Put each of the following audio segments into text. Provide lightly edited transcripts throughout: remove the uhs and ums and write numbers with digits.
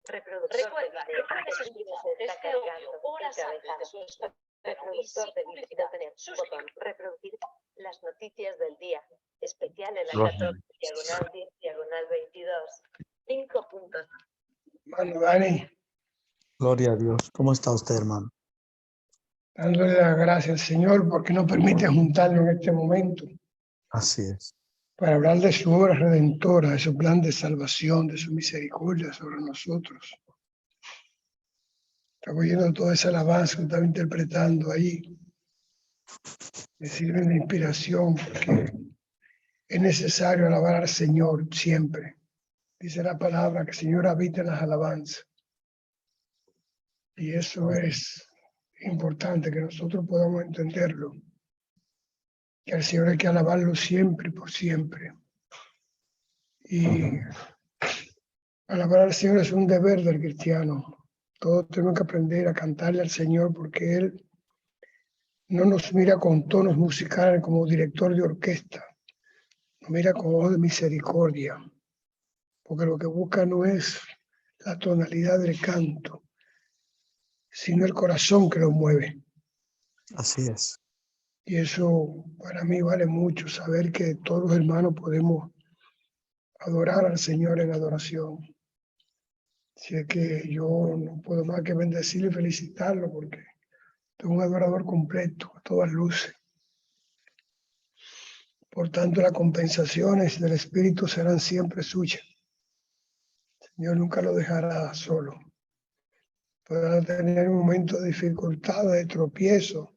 Recuerda, este audio, horas antes de su estreno, Reproductor de vídeo tener botón reproducir las noticias del día. Especial en la Gloria a 14, diagonal 10, diagonal 22. 5 puntos. Hermano Dani, Gloria a Dios. ¿Cómo está usted, hermano? dándole las gracias al Señor porque nos permite juntarnos en este momento Así es. para hablar de su obra redentora, de su plan de salvación, de su misericordia sobre nosotros. Estaba oyendo toda esa alabanza que estaba interpretando ahí. Me sirve de inspiración porque es necesario alabar al Señor siempre. Dice la palabra que el Señor habita en las alabanzas. Y eso es importante que nosotros podamos entenderlo. Que al Señor hay que alabarlo siempre y por siempre. Y alabar al Señor es un deber del cristiano. Todos tenemos que aprender a cantarle al Señor porque Él no nos mira con tonos musicales como director de orquesta. Nos mira con ojos de misericordia. Porque lo que busca no es la tonalidad del canto, sino el corazón que lo mueve. Así es. Y eso para mí vale mucho, saber que todos los hermanos podemos adorar al Señor en adoración. Así es que yo no puedo más que bendecirlo y felicitarlo porque es un adorador completo, a todas luces. Por tanto, las compensaciones del Espíritu serán siempre suyas. El Señor nunca lo dejará solo. Podrá tener un momento de dificultad, de tropiezo,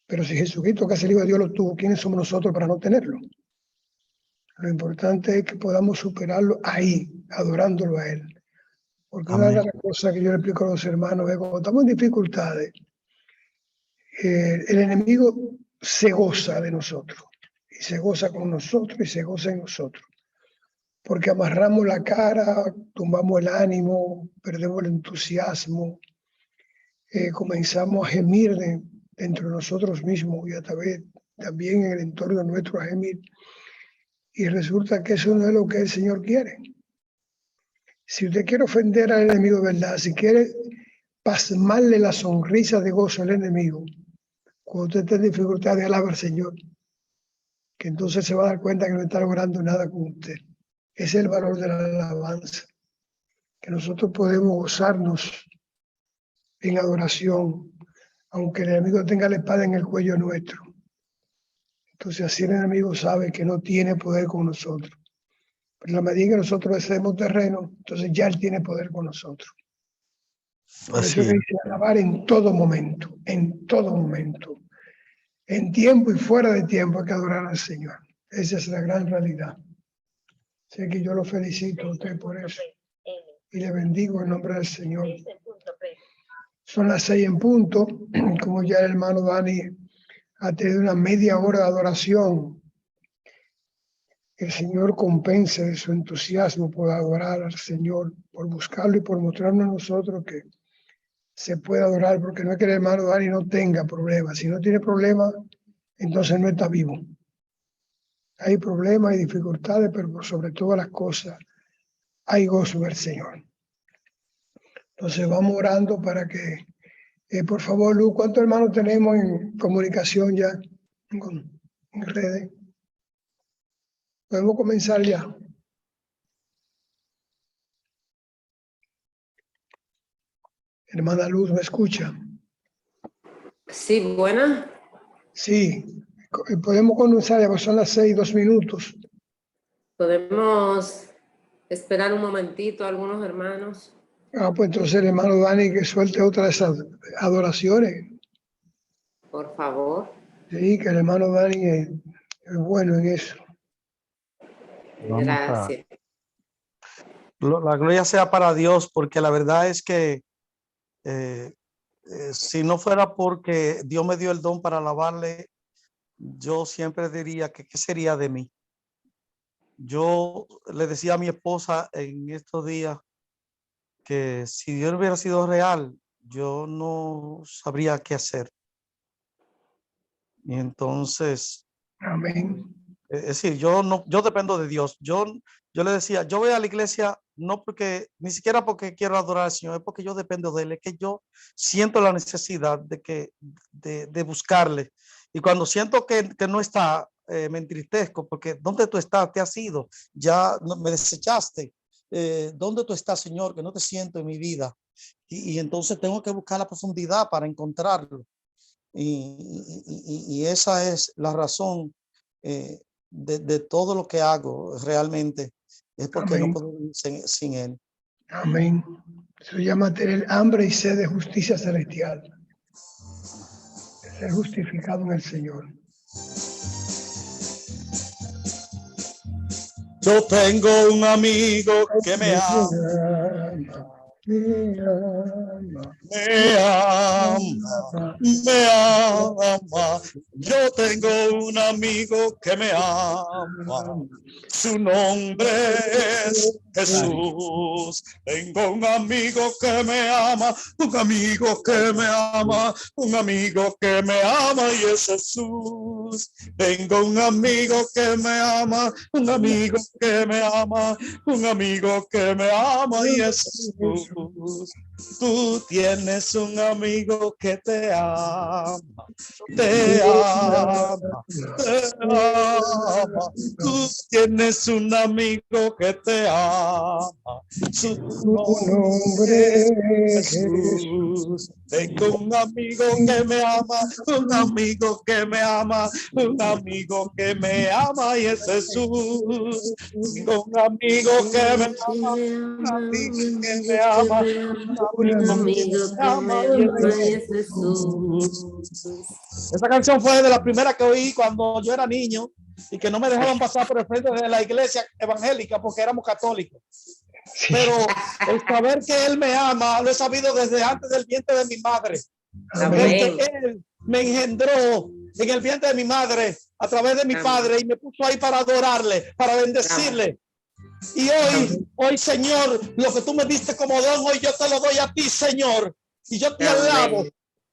pero si Jesucristo, que es el Hijo de Dios, lo tuvo, ¿quiénes somos nosotros para no tenerlo? Lo importante es que podamos superarlo ahí, adorándolo a Él. Porque una de las cosas que yo le explico a los hermanos es cuando estamos en dificultades, el enemigo se goza de nosotros, y se goza con nosotros y se goza en nosotros. Porque amarramos la cara, tumbamos el ánimo, perdemos el entusiasmo, comenzamos a gemir dentro de nosotros mismos y a través también en el entorno nuestro a gemir. Y resulta que eso no es lo que el Señor quiere. Si usted quiere ofender al enemigo, ¿verdad? Si quiere pasmarle la sonrisa de gozo al enemigo, cuando usted esté en dificultad, de alabar al Señor, que entonces se va a dar cuenta que no está logrando nada con usted. Ese es el valor de la alabanza, que nosotros podemos gozarnos en adoración, aunque el enemigo tenga la espada en el cuello nuestro. Entonces así el enemigo sabe que no tiene poder con nosotros. Pero en la medida que nosotros cedemos terreno, entonces ya Él tiene poder con nosotros. Por eso es que dice alabar en todo momento, en todo momento. En tiempo y fuera de tiempo hay que adorar al Señor. Esa es la gran realidad. Sé que yo lo felicito a usted por eso. Y le bendigo en nombre del Señor. Son las 6 en punto. Como ya el hermano Dani ha tenido una media hora de adoración. Que el Señor compense de su entusiasmo por adorar al Señor, por buscarlo y por mostrarnos a nosotros que se puede adorar, porque no es que el hermano Dani no tenga problemas. Si no tiene problemas, entonces no está vivo. Hay problemas y dificultades, pero por sobre todas las cosas hay gozo en el Señor. Entonces vamos orando para que, por favor, Luz, ¿cuántos hermanos tenemos en comunicación ya en redes? Podemos comenzar ya. Hermana Luz, ¿me escucha? Sí, buena. Sí, podemos comenzar, ya son las 6, 2 minutos. Podemos esperar un momentito a algunos hermanos. Pues entonces el hermano Dani que suelte otra de esas adoraciones. Por favor. Sí, que el hermano Dani es bueno en eso. Gracias. La gloria sea para Dios, porque la verdad es que si no fuera porque Dios me dio el don para alabarle, yo siempre diría que qué sería de mí. Yo le decía a mi esposa en estos días que si Dios hubiera sido real, yo no sabría qué hacer. Y entonces, amén. Es decir, yo dependo de Dios. Yo le decía, yo voy a la iglesia no porque, ni siquiera porque quiero adorar al Señor, es porque yo dependo de Él, es que yo siento la necesidad de buscarle. Y cuando siento que no está, me entristezco, porque ¿dónde tú estás? ¿Te has ido? Ya me desechaste. ¿Dónde tú estás, Señor? Que no te siento en mi vida. Y entonces tengo que buscar la profundidad para encontrarlo. Y esa es la razón de todo lo que hago realmente. Es porque Amén. no puedo vivir sin Él. Amén. Eso llama tener hambre y sed de justicia celestial. Ser justificado en el Señor. Yo tengo un amigo que me ama. Me ama. Me ama, me ama. Yo tengo un amigo que me ama. Su nombre es Jesús. Tengo un amigo que me ama, un amigo que me ama, un amigo que me ama y es Jesús. Tengo un amigo que me ama, un amigo que me ama, un amigo que me ama y es Jesús. Tú tienes un amigo que te ama, te ama, te ama. Tú tienes un amigo que te ama. Su nombre es Jesús. Tengo un amigo que me ama, un amigo que me ama, un amigo que me ama y es Jesús. Tengo un amigo que me ama, un amigo que me ama, un amigo que me ama y es Jesús. Esa canción fue de la primera que oí cuando yo era niño y que no me dejaban pasar por el frente de la iglesia evangélica porque éramos católicos. Pero el saber que Él me ama lo he sabido desde antes del vientre de mi madre. Amén. Porque Él me engendró en el vientre de mi madre a través de mi padre y me puso ahí para adorarle, para bendecirle. Y hoy, Señor, lo que tú me diste como don, hoy yo te lo doy a ti, Señor. Y yo te alabo.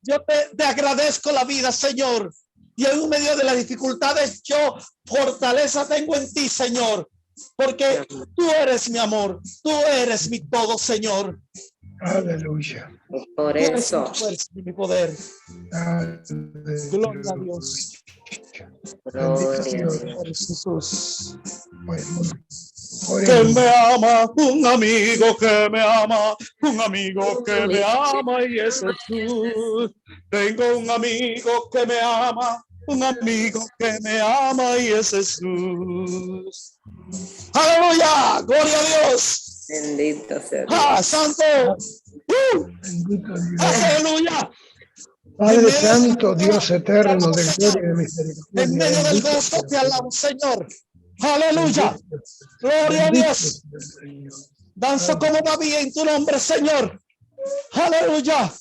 Yo te agradezco la vida, Señor. Y en medio de las dificultades, yo fortaleza tengo en ti, Señor. Porque tú eres mi amor. Tú eres mi todo, Señor. Aleluya. Por eso. Tú eres mi poder. Gloria a Dios. Gloria. Jesús. Que me ama, un amigo que me ama, un amigo que me ama y es Jesús. Tengo un amigo que me ama, un amigo que me ama y es Jesús. Aleluya, gloria a Dios. Bendito sea ¡Ah, santo! Bendito Dios. Aleluya. Padre Santo, Dios eterno, de gloria y de misericordia. En medio del gozo te alabo, Señor. Aleluya. Gloria a Dios. Danzo como David en tu nombre, Señor. Aleluya.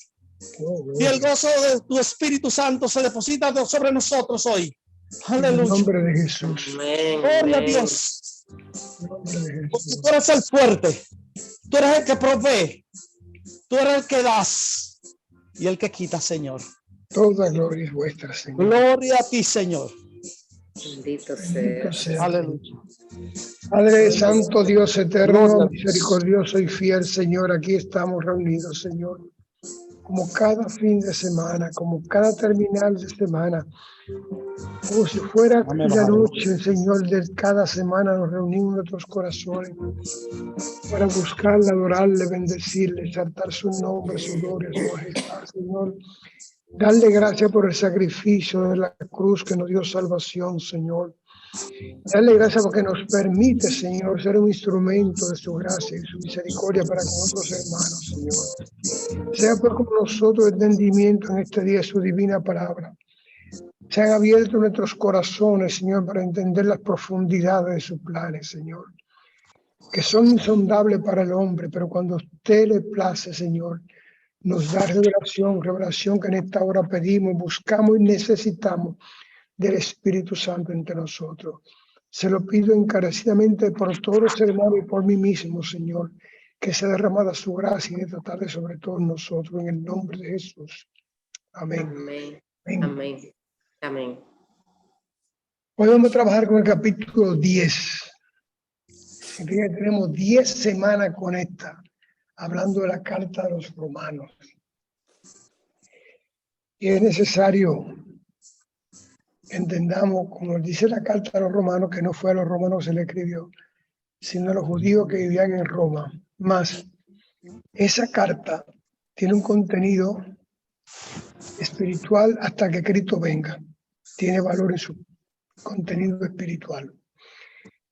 Y el gozo de tu Espíritu Santo se deposita sobre nosotros hoy. Aleluya. En el nombre de Jesús. Gloria a Dios. Porque tú eres el fuerte. Tú eres el que provee. Tú eres el que das y el que quita, Señor. Toda gloria es vuestra, Señor. Gloria a ti, Señor. Bendito sea. Aleluya. Padre Santo, Dios eterno, misericordioso y fiel, Señor, aquí estamos reunidos, Señor, como cada fin de semana, como cada terminal de semana, como si fuera la noche, Señor, de cada semana nos reunimos en nuestros corazones para buscarle, adorarle, bendecirle, exaltar su nombre, su gloria, su majestad, Señor. Darle gracias por el sacrificio de la cruz que nos dio salvación, Señor. Darle gracias porque nos permite, Señor, ser un instrumento de su gracia y su misericordia para con otros hermanos, Señor. Sea pues como nosotros entendimiento en este día su divina palabra. Se han abierto nuestros corazones, Señor, para entender las profundidades de sus planes, Señor, que son insondables para el hombre, pero cuando a usted le place, Señor, nos da revelación que en esta hora pedimos, buscamos y necesitamos del Espíritu Santo entre nosotros. Se lo pido encarecidamente por todos los hermanos y por mí mismo, Señor, que sea derramada su gracia en esta tarde sobre todos nosotros, en el nombre de Jesús. Amén. Amén. Amén. Amén. Amén. Hoy vamos a trabajar con el capítulo 10. Significa que tenemos 10 semanas con esta, hablando de la carta de los romanos. Y es necesario que entendamos, como dice la carta de los romanos, que no fue a los romanos que se le escribió, sino a los judíos que vivían en Roma. Más, esa carta tiene un contenido espiritual hasta que Cristo venga. Tiene valor en su contenido espiritual.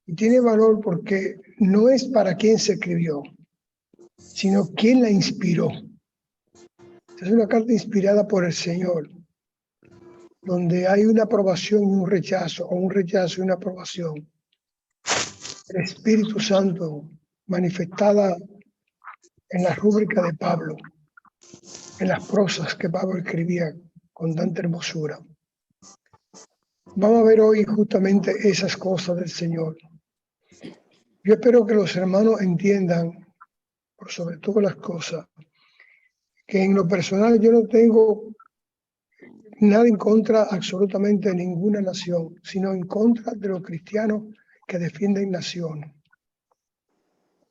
Y tiene valor porque no es para quien se escribió, sino quien la inspiró. Es una carta inspirada por el Señor, donde hay una aprobación y un rechazo, o un rechazo y una aprobación. El Espíritu Santo manifestada en la rúbrica de Pablo, en las prosas que Pablo escribía con tanta hermosura. Vamos a ver hoy justamente esas cosas del Señor. Yo espero que los hermanos entiendan, por sobre todas las cosas, que en lo personal yo no tengo nada en contra absolutamente de ninguna nación, sino en contra de los cristianos que defienden naciones.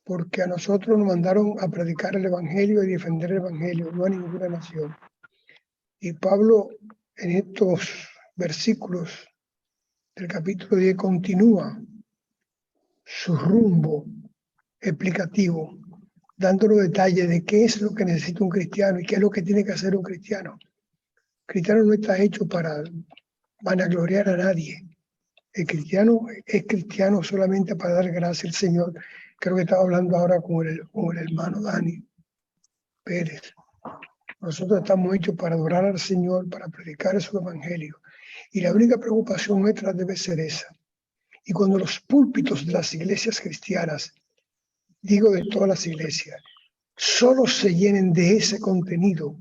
Porque a nosotros nos mandaron a predicar el Evangelio y defender el Evangelio, no a ninguna nación. Y Pablo en estos versículos del capítulo 10 continúa su rumbo explicativo, dándonos detalles de qué es lo que necesita un cristiano y qué es lo que tiene que hacer un cristiano. El cristiano no está hecho para vanagloriar a nadie. El cristiano es cristiano solamente para dar gracias al Señor. Creo que estaba hablando ahora con el hermano Dani Pérez. Nosotros estamos hechos para adorar al Señor, para predicar su evangelio. Y la única preocupación nuestra debe ser esa. Y cuando los púlpitos de las iglesias cristianas, digo de todas las iglesias, solo se llenen de ese contenido,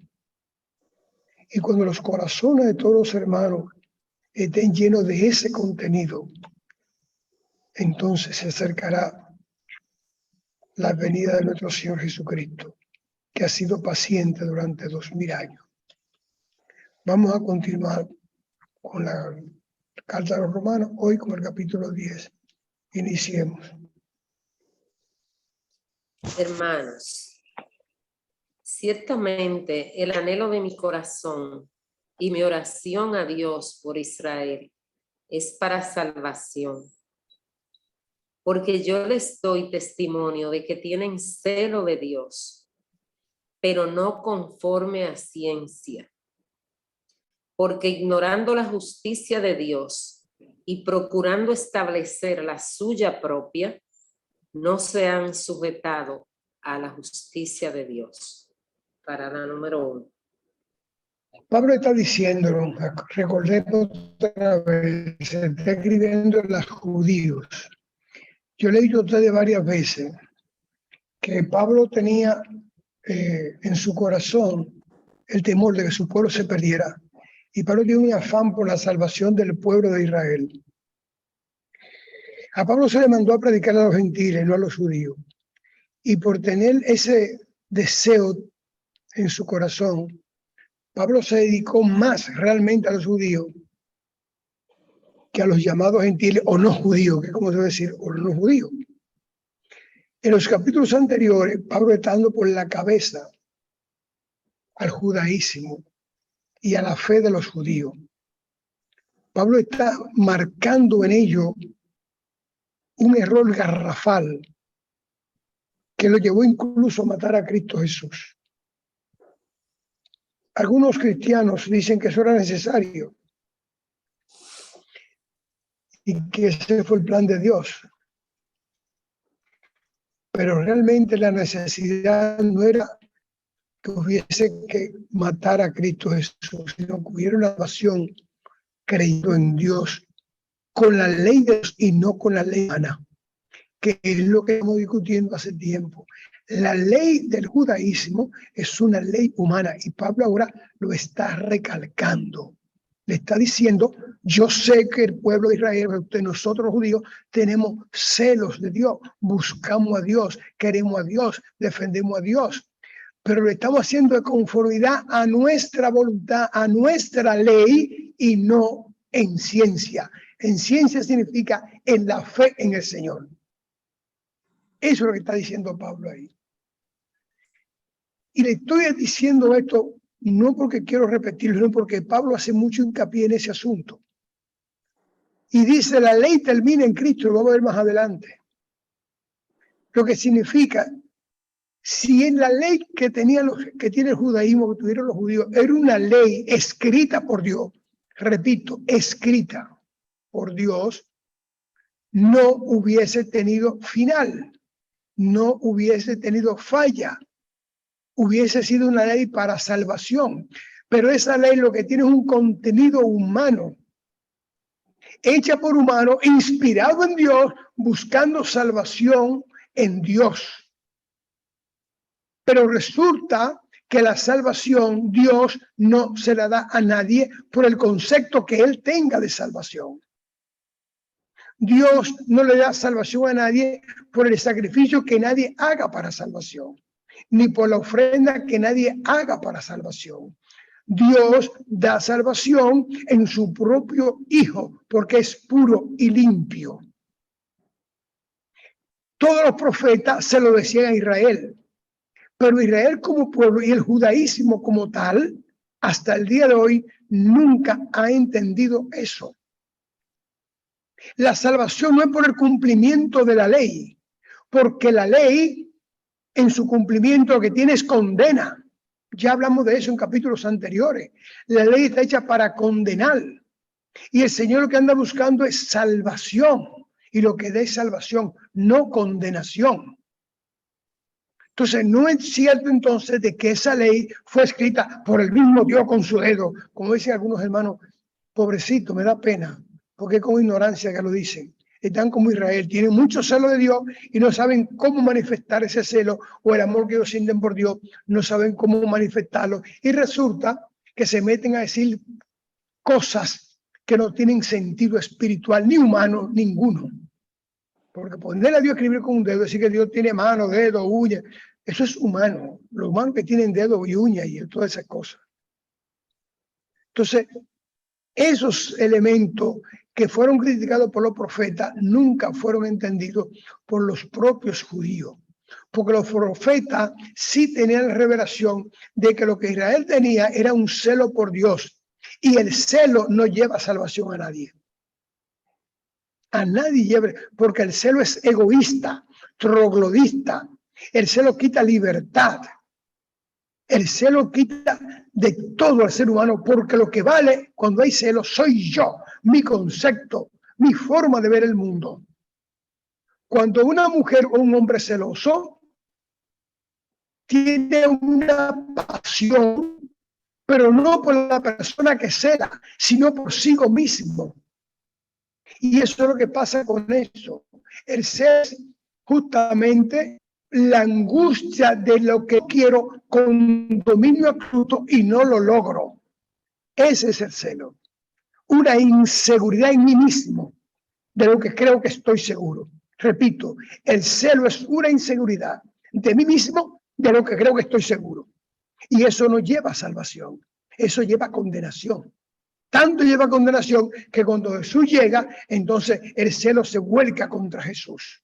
y cuando los corazones de todos los hermanos estén llenos de ese contenido, entonces se acercará la venida de nuestro Señor Jesucristo, que ha sido paciente durante 2000 años. Vamos a continuar con la carta a los romanos, hoy con el capítulo 10. Iniciemos. Hermanos, ciertamente el anhelo de mi corazón y mi oración a Dios por Israel es para salvación. Porque yo les doy testimonio de que tienen celo de Dios, pero no conforme a ciencia. Porque ignorando la justicia de Dios y procurando establecer la suya propia, no se han sujetado a la justicia de Dios. Parada número 1. Pablo está diciendo, recordemos otra vez, se está escribiendo a los judíos. Yo le he dicho a ustedes varias veces que Pablo tenía en su corazón el temor de que su pueblo se perdiera. Y Pablo tiene un afán por la salvación del pueblo de Israel. A Pablo se le mandó a predicar a los gentiles, no a los judíos. Y por tener ese deseo en su corazón, Pablo se dedicó más realmente a los judíos que a los llamados gentiles o no judíos, que es como se debe decir, o no judíos. En los capítulos anteriores, Pablo está dando por la cabeza al judaísmo y a la fe de los judíos. Pablo está marcando en ello un error garrafal que lo llevó incluso a matar a Cristo Jesús. Algunos cristianos dicen que eso era necesario y que ese fue el plan de Dios. Pero realmente la necesidad no era que hubiese que matar a Cristo Jesús, sino que hubiera una pasión creyendo en Dios con la ley de Dios y no con la ley humana, que es lo que estamos discutiendo hace tiempo. La ley del judaísmo es una ley humana y Pablo ahora lo está recalcando. Le está diciendo, yo sé que el pueblo de Israel, nosotros los judíos, tenemos celos de Dios, buscamos a Dios, queremos a Dios, defendemos a Dios, pero lo estamos haciendo de conformidad a nuestra voluntad, a nuestra ley y no en ciencia. En ciencia significa en la fe en el Señor. Eso es lo que está diciendo Pablo ahí. Y le estoy diciendo esto no porque quiero repetirlo, sino porque Pablo hace mucho hincapié en ese asunto. Y dice, la ley termina en Cristo, lo vamos a ver más adelante. Lo que significa, si en la ley que tiene el judaísmo, que tuvieron los judíos, era una ley escrita por Dios, repito, escrita por Dios, no hubiese tenido final, no hubiese tenido falla, hubiese sido una ley para salvación. Pero esa ley lo que tiene es un contenido humano, hecha por humanos, inspirado en Dios, buscando salvación en Dios. Pero resulta que la salvación Dios no se la da a nadie por el concepto que Él tenga de salvación. Dios no le da salvación a nadie por el sacrificio que nadie haga para salvación, ni por la ofrenda que nadie haga para salvación. Dios da salvación en su propio Hijo, porque es puro y limpio. Todos los profetas se lo decían a Israel, pero Israel como pueblo y el judaísmo como tal, hasta el día de hoy, nunca ha entendido eso. La salvación no es por el cumplimiento de la ley, porque la ley en su cumplimiento lo que tiene es condena. Ya hablamos de eso en capítulos anteriores. La ley está hecha para condenar. Y el Señor lo que anda buscando es salvación. Y lo que da es salvación, no condenación. Entonces, no es cierto entonces de que esa ley fue escrita por el mismo Dios con su dedo. Como dicen algunos hermanos, pobrecito, me da pena, porque es con ignorancia que lo dicen. Están como Israel, tienen mucho celo de Dios y no saben cómo manifestar ese celo o el amor que ellos sienten por Dios, no saben cómo manifestarlo. Y resulta que se meten a decir cosas que no tienen sentido espiritual ni humano ninguno. Porque ponerle a Dios a escribir con un dedo, decir que Dios tiene mano, dedo, uña, eso es humano. Los humanos que tienen dedo y uña y todas esas cosas. Entonces, esos elementos que fueron criticados por los profetas nunca fueron entendidos por los propios judíos. Porque los profetas sí tenían la revelación de que lo que Israel tenía era un celo por Dios. Y el celo no lleva salvación a nadie. A nadie lleva, porque el celo es egoísta, troglodita. El celo quita libertad. El celo quita de todo al ser humano, porque lo que vale cuando hay celo soy yo, mi concepto, mi forma de ver el mundo. Cuando una mujer o un hombre celoso tiene una pasión, pero no por la persona que cela, sino por sí mismo. Y eso es lo que pasa con eso. El celo es justamente la angustia de lo que quiero con dominio absoluto y no lo logro. Ese es el celo. Una inseguridad en mí mismo de lo que creo que estoy seguro. Repito, el celo es una inseguridad de mí mismo de lo que creo que estoy seguro. Y eso no lleva a salvación. Eso lleva a condenación. Tanto lleva a condenación que cuando Jesús llega, entonces el celo se vuelca contra Jesús.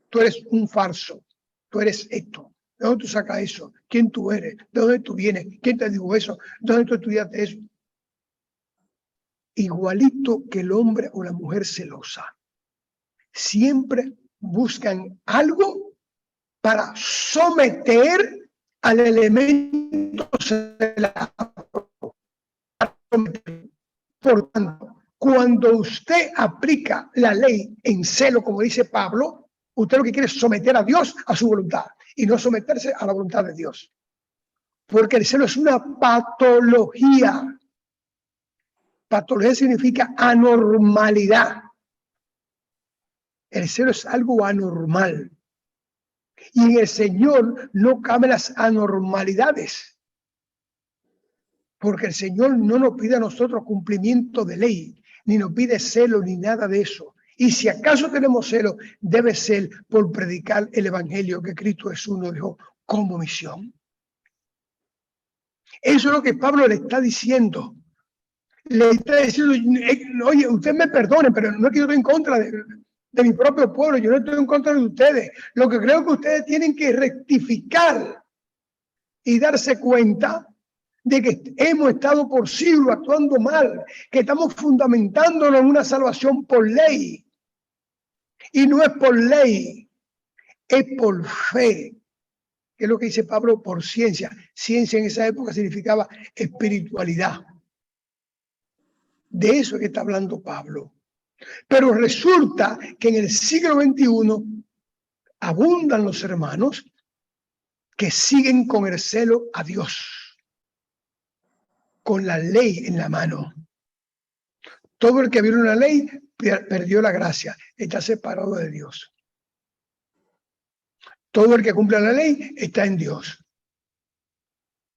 Tú eres un falso, tú eres esto. ¿De dónde tú sacas eso? ¿Quién tú eres? ¿De dónde tú vienes? ¿Quién te dijo eso? ¿De dónde tú estudiaste eso? Igualito que el hombre o la mujer celosa. Siempre buscan algo para someter al elemento celado. Por tanto, cuando usted aplica la ley en celo, como dice Pablo, usted lo que quiere es someter a Dios a su voluntad y no someterse a la voluntad de Dios. Porque el celo es una patología. Patología significa anormalidad. El celo es algo anormal. Y en el Señor no caben las anormalidades. Porque el Señor no nos pide a nosotros cumplimiento de ley, ni nos pide celo, ni nada de eso. Y si acaso tenemos celo, debe ser por predicar el evangelio que Cristo Jesús nos dejó como misión. Eso es lo que Pablo le está diciendo. Le está diciendo, oye, usted me perdone, pero no es que yo estoy en contra de mi propio pueblo, yo no estoy en contra de ustedes. Lo que creo que ustedes tienen que rectificar y darse cuenta de que hemos estado por siglos actuando mal, que estamos fundamentándonos en una salvación por ley. Y no es por ley, es por fe, que es lo que dice Pablo, por ciencia. Ciencia en esa época significaba espiritualidad. De eso es que está hablando Pablo. Pero resulta que en el siglo XXI abundan los hermanos que siguen con el celo a Dios, con la ley en la mano. Todo el que viola una ley perdió la gracia, está separado de Dios. Todo el que cumple la ley está en Dios.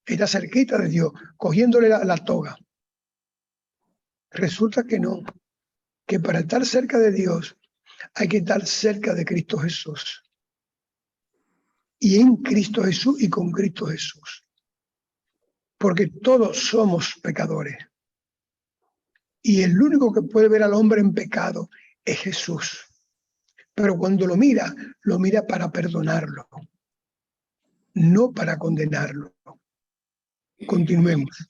Está cerquita de Dios, cogiéndole la toga. Resulta que no, que para estar cerca de Dios hay que estar cerca de Cristo Jesús. Y en Cristo Jesús y con Cristo Jesús. Porque todos somos pecadores. Y el único que puede ver al hombre en pecado es Jesús. Pero cuando lo mira para perdonarlo, no para condenarlo. Continuemos.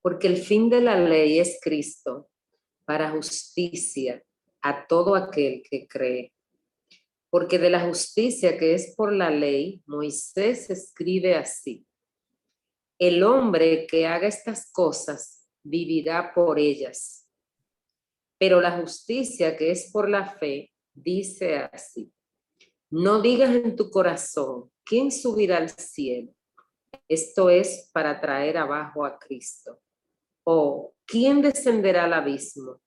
Porque el fin de la ley es Cristo, para justicia a todo aquel que cree. Porque de la justicia que es por la ley, Moisés escribe así: el hombre que haga estas cosas vivirá por ellas. Pero la justicia que es por la fe dice así: no digas en tu corazón, ¿quién subirá al cielo? Esto es para traer abajo a Cristo. O ¿quién descenderá al abismo?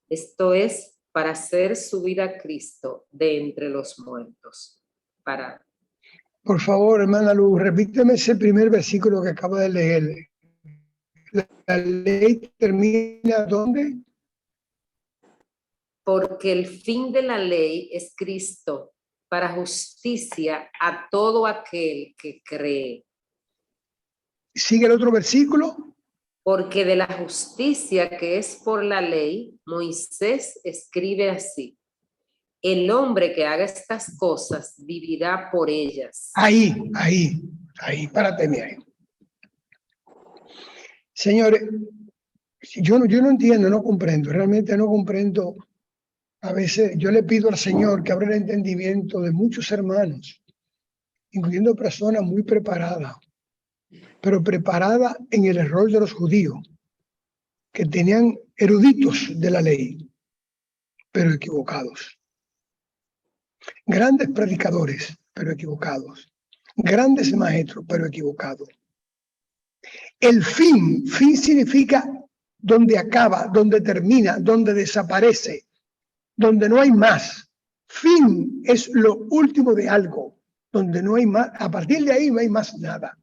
Esto es para hacer subir a Cristo de entre los muertos. Por favor, hermana Luz, repíteme ese primer versículo que acabo de leer. ¿La ley termina dónde? Porque el fin de la ley es Cristo, para justicia a todo aquel que cree. ¿Sigue el otro versículo? Porque de la justicia que es por la ley, Moisés escribe así: el hombre que haga estas cosas vivirá por ellas. Ahí, párate ahí. Señores, yo no entiendo, no comprendo, realmente no comprendo. A veces yo le pido al Señor que abra el entendimiento de muchos hermanos, incluyendo personas muy preparadas, pero preparadas en el error de los judíos, que tenían eruditos de la ley, pero equivocados. Grandes predicadores, pero equivocados. Grandes maestros, pero equivocados. El fin significa donde acaba, donde termina, donde desaparece, donde no hay más. Fin es lo último de algo, donde no hay más. A partir de ahí no hay más nada.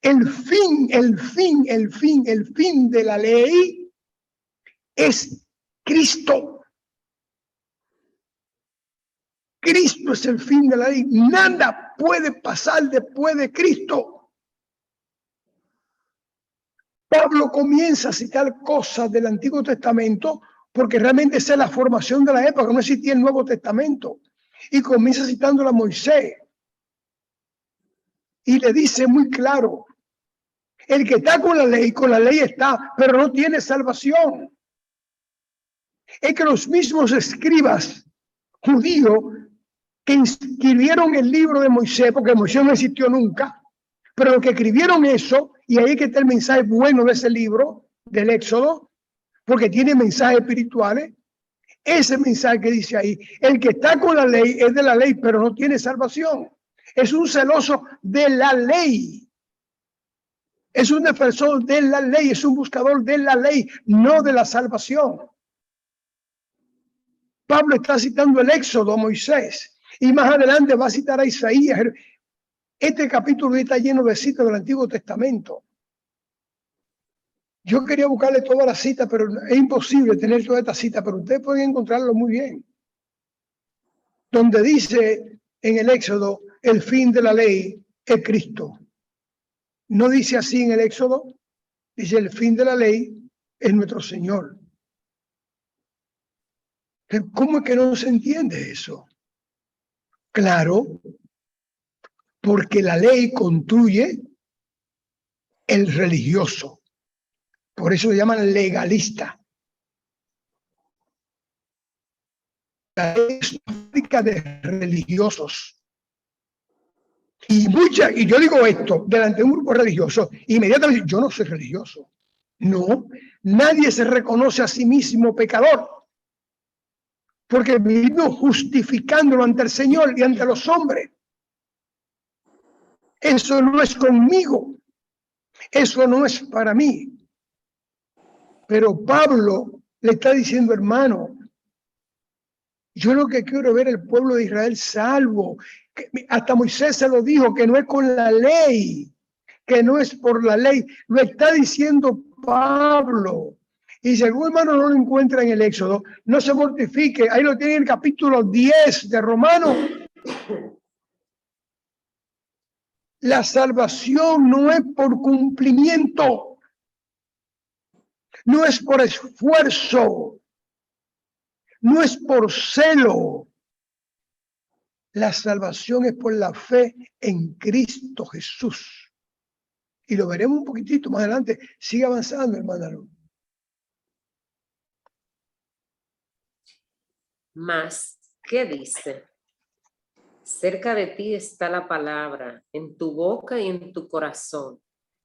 El fin de la ley es Cristo. Cristo es el fin de la ley. Nada puede pasar después de Cristo. Pablo comienza a citar cosas del Antiguo Testamento porque realmente esa es la formación de la época, no existía el Nuevo Testamento. Y comienza citando a Moisés. Y le dice muy claro: el que está con la ley está, pero no tiene salvación. Es que los mismos escribas judíos que escribieron el libro de Moisés, porque Moisés no existió nunca, pero los que escribieron eso, y ahí que está el mensaje bueno de ese libro, del Éxodo, porque tiene mensajes espirituales, ese mensaje que dice ahí: el que está con la ley es de la ley, pero no tiene salvación. Es un celoso de la ley. Es un defensor de la ley, es un buscador de la ley, no de la salvación. Pablo está citando el Éxodo a Moisés y más adelante va a citar a Isaías. Este capítulo está lleno de citas del Antiguo Testamento. Yo quería buscarle toda la cita, pero es imposible tener toda esta cita, pero ustedes pueden encontrarlo muy bien. Donde dice en el Éxodo: el fin de la ley es Cristo. ¿No dice así en el Éxodo? Dice, el fin de la ley es nuestro Señor. ¿Cómo es que no se entiende eso? Claro, porque la ley construye el religioso. Por eso lo llaman legalista. La ley es una fábrica de religiosos. Y yo digo esto delante de un grupo religioso, inmediatamente yo no soy religioso. No, nadie se reconoce a sí mismo pecador. Porque vivimos justificándolo ante el Señor y ante los hombres. Eso no es conmigo. Eso no es para mí. Pero Pablo le está diciendo, hermano, yo lo que quiero ver el pueblo de Israel salvo. Hasta Moisés se lo dijo, que no es con la ley, que no es por la ley. Lo está diciendo Pablo. Y si algún hermano no lo encuentra en el Éxodo, no se mortifique. Ahí lo tiene en el capítulo 10 de Romanos. La salvación no es por cumplimiento, no es por esfuerzo, no es por celo. La salvación es por la fe en Cristo Jesús. Y lo veremos un poquitito más adelante. Sigue avanzando, hermano. Mas, ¿qué dice? Cerca de ti está la palabra, en tu boca y en tu corazón.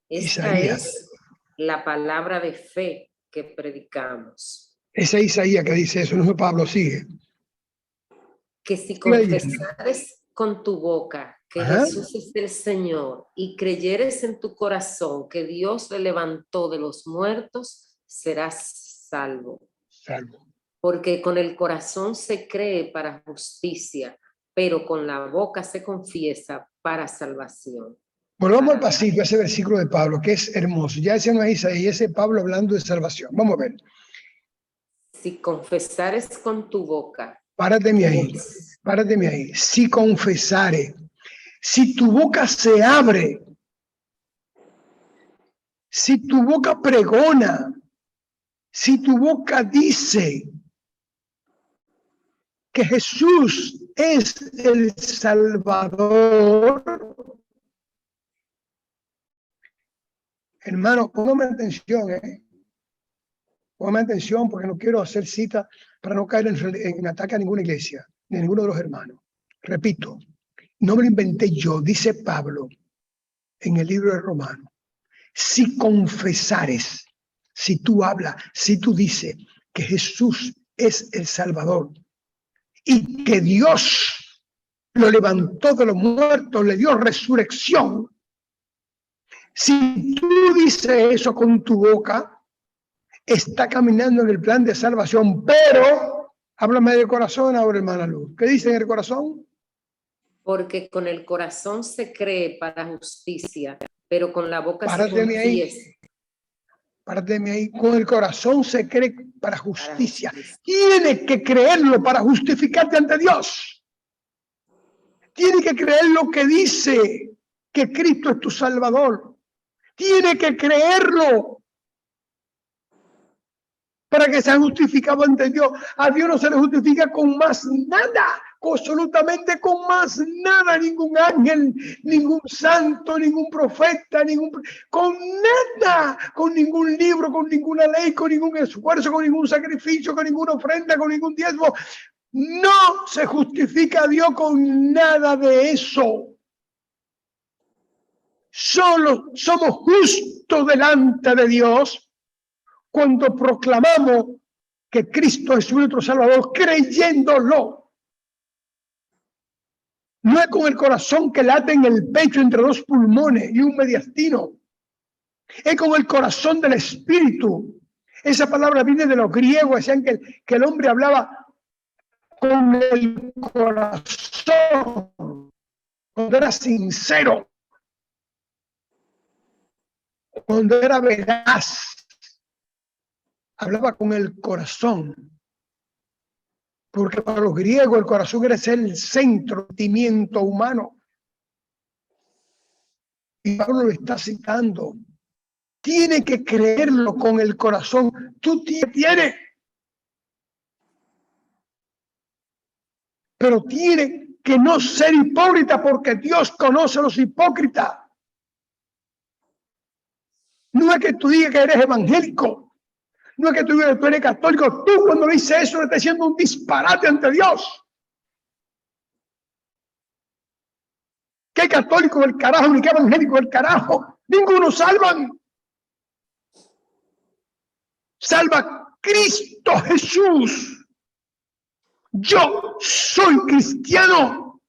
Esta Isaías. es la palabra de fe que predicamos. Ese Isaías que dice eso, no es Pablo, sigue. Que si confesares con tu boca que Ajá. Jesús es el Señor y creyeres en tu corazón que Dios le levantó de los muertos, serás salvo. Salvo. Porque con el corazón se cree para justicia, pero con la boca se confiesa para salvación. Volvamos al pasillo, ese versículo de Pablo, que es hermoso. Ya ese no es Isaías, ese Pablo hablando de salvación. Vamos a ver. Si confesares con tu boca. Párateme ahí. Si confesare, si tu boca se abre, si tu boca pregona, si tu boca dice que Jesús es el Salvador. Hermano, póngame atención, Póngame atención porque no quiero hacer cita para no caer en ataque a ninguna iglesia, ni a ninguno de los hermanos. Repito, no me lo inventé yo, dice Pablo en el libro de Romanos. Si confesares, si tú hablas, si tú dices que Jesús es el Salvador y que Dios lo levantó de los muertos, le dio resurrección. Si tú dices eso con tu boca, está caminando en el plan de salvación, pero háblame del corazón ahora, hermana Luz. ¿Qué dice en el corazón? Porque con el corazón se cree para justicia, pero con la boca Párate se confiesa. Párate ahí. Con el corazón se cree para justicia. Tienes que creerlo para justificarte ante Dios. Tienes que creer lo que dice que Cristo es tu Salvador. Tienes que creerlo para que sea justificado ante Dios. A Dios no se le justifica con más nada, absolutamente con más nada, ningún ángel, ningún santo, ningún profeta, con nada, con ningún libro, con ninguna ley, con ningún esfuerzo, con ningún sacrificio, con ninguna ofrenda, con ningún diezmo. No se justifica a Dios con nada de eso. Solo somos justos delante de Dios cuando proclamamos que Cristo es nuestro Salvador, creyéndolo. No es con el corazón que late en el pecho entre dos pulmones y un mediastino. Es con el corazón del Espíritu. Esa palabra viene de los griegos, decían que el hombre hablaba con el corazón, cuando era sincero, cuando era veraz. Hablaba con el corazón, porque para los griegos el corazón era ser el centro, sentimiento humano. Y Pablo lo está citando. tiene que creerlo con el corazón. Tú tienes. Pero tiene que no ser hipócrita, porque Dios conoce a los hipócritas. No es que tú digas que eres evangélico. No es que tú digas que tú eres católico. Tú cuando dices eso le estás haciendo un disparate ante Dios. ¿Qué católico del carajo ni qué evangélico del carajo? Ninguno salvan. Salva Cristo Jesús. Yo soy cristiano.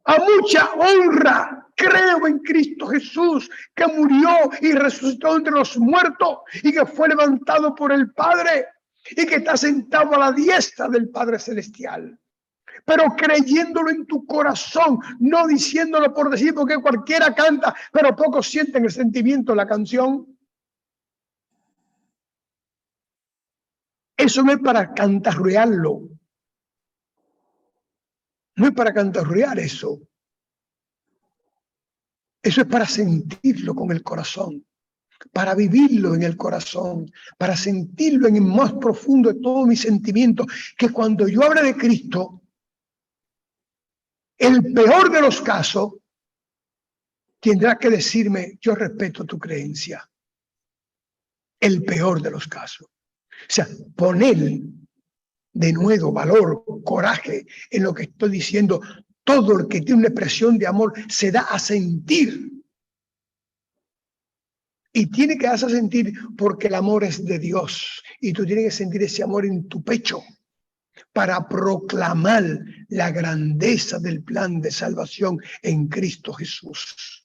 A mucha honra creo en Cristo Jesús, que murió y resucitó entre los muertos y que fue levantado por el Padre y que está sentado a la diestra del Padre Celestial. Pero creyéndolo en tu corazón, no diciéndolo por decir, porque cualquiera canta, pero pocos sienten el sentimiento de la canción. Eso no es para cantarrearlo. No es para cantarrear eso. Eso es para sentirlo con el corazón, para vivirlo en el corazón, para sentirlo en el más profundo de todos mis sentimientos, que cuando yo hable de Cristo, el peor de los casos, tendrá que decirme, yo respeto tu creencia. El peor de los casos. O sea, poner de nuevo valor, coraje en lo que estoy diciendo. Todo el que tiene una expresión de amor se da a sentir. Y tiene que darse a sentir porque el amor es de Dios. Y tú tienes que sentir ese amor en tu pecho para proclamar la grandeza del plan de salvación en Cristo Jesús.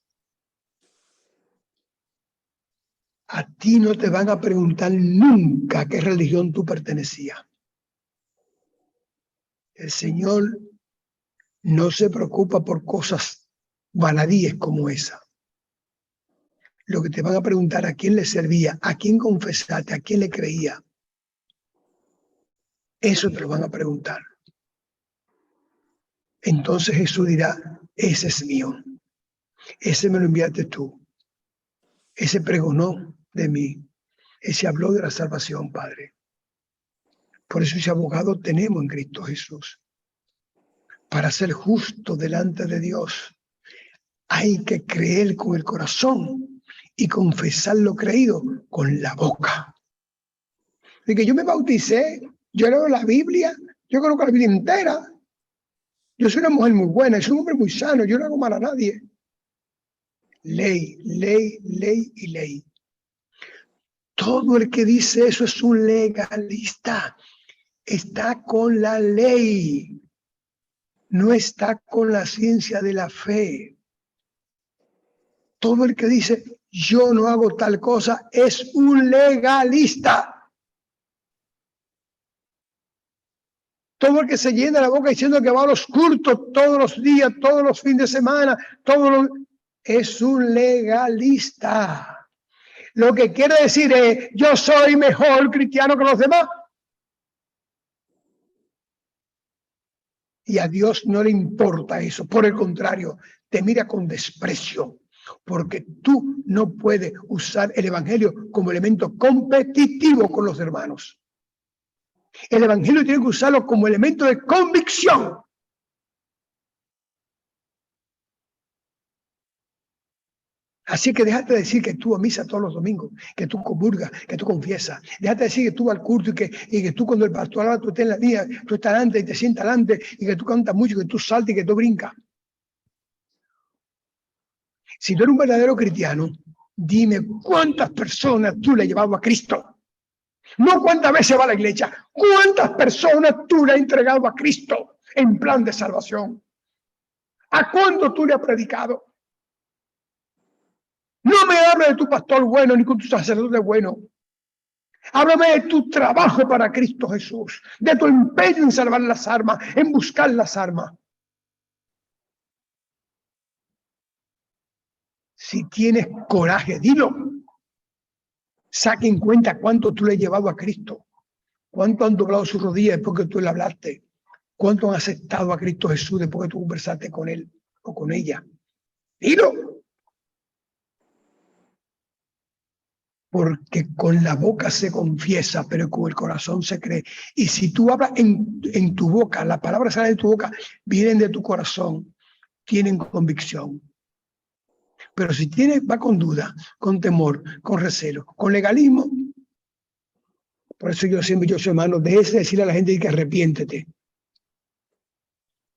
A ti no te van a preguntar nunca a qué religión tú pertenecías. El Señor no se preocupa por cosas baladíes como esa. Lo que te van a preguntar, a quién le servía, a quién confesaste, a quién le creía. Eso te lo van a preguntar. Entonces Jesús dirá, ese es mío. Ese me lo enviaste tú. Ese pregonó de mí. Ese habló de la salvación, Padre. Por eso ese abogado tenemos en Cristo Jesús. Para ser justo delante de Dios, hay que creer con el corazón y confesar lo creído con la boca. De que yo me bauticé, yo leo la Biblia, yo conozco la Biblia entera. Yo soy una mujer muy buena, soy un hombre muy sano, yo no hago mal a nadie. Ley, ley, ley y ley. Todo el que dice eso es un legalista. Está con la ley. No está con la ciencia de la fe. Todo el que dice, yo no hago tal cosa, es un legalista. Todo el que se llena la boca diciendo que va a los cultos todos los días, todos los fines de semana, es un legalista. Lo que quiere decir es, yo soy mejor cristiano que los demás. Y a Dios no le importa eso. Por el contrario, te mira con desprecio. Porque tú no puedes usar el evangelio como elemento competitivo con los hermanos. El evangelio tiene que usarlo como elemento de convicción. Así que déjate de decir que tú a misa todos los domingos, que tú comulgas, que tú confiesas. Déjate de decir que tú vas al culto y que tú cuando el pastor habla, tú estés en la línea, tú estás delante y te sientas delante y que tú cantas mucho, que tú saltas y que tú brincas. Si tú eres un verdadero cristiano, dime cuántas personas tú le has llevado a Cristo. No cuántas veces va a la iglesia, cuántas personas tú le has entregado a Cristo en plan de salvación. ¿A cuánto tú le has predicado? No me hables de tu pastor bueno ni con tu sacerdote bueno. Háblame de tu trabajo para Cristo Jesús, de tu empeño en salvar las almas, en buscar las almas. Si tienes coraje, dilo. Saque en cuenta cuánto tú le has llevado a Cristo, cuánto han doblado sus rodillas después que tú le hablaste, cuánto han aceptado a Cristo Jesús después que tú conversaste con él o con ella. Dilo. Porque con la boca se confiesa, pero con el corazón se cree. Y si tú hablas en tu boca, las palabras salen de tu boca, vienen de tu corazón, tienen convicción. Pero si va con duda, con temor, con recelo, con legalismo, por eso yo siempre, yo soy hermano, déjese decirle a la gente que arrepiéntete.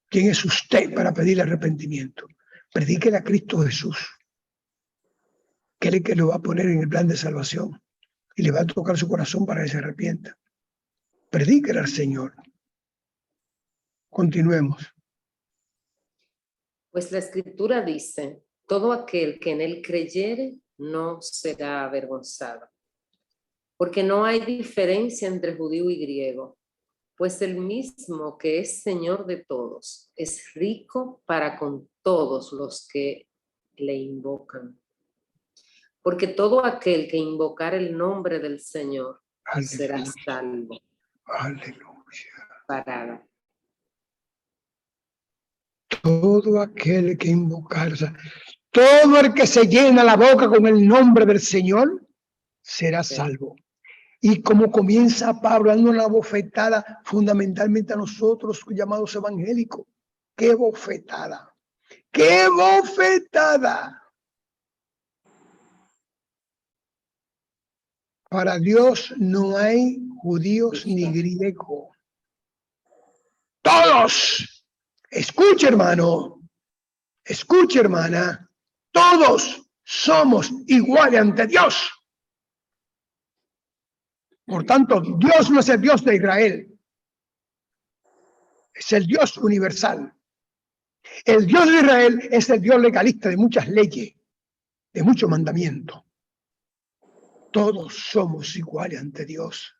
¿Quién es usted para pedirle arrepentimiento? Predíquele a Cristo Jesús, que es el que lo va a poner en el plan de salvación y le va a tocar su corazón para que se arrepienta. Predíquele al Señor. Continuemos. Pues la Escritura dice, todo aquel que en él creyere no será avergonzado. Porque no hay diferencia entre judío y griego, pues el mismo que es Señor de todos es rico para con todos los que le invocan. Porque todo aquel que invocar el nombre del Señor será salvo. Aleluya. Parada. Todo aquel que invocar, o sea, todo el que se llena la boca con el nombre del Señor será salvo. Y como comienza Pablo dando una bofetada fundamentalmente a nosotros llamados evangélicos. ¡Qué bofetada! ¡Qué bofetada! Para Dios no hay judíos ni griegos. Todos, escuche hermano, escuche hermana, todos somos iguales ante Dios. Por tanto, Dios no es el Dios de Israel, es el Dios universal. El Dios de Israel es el Dios legalista de muchas leyes, de muchos mandamientos. Todos somos iguales ante Dios.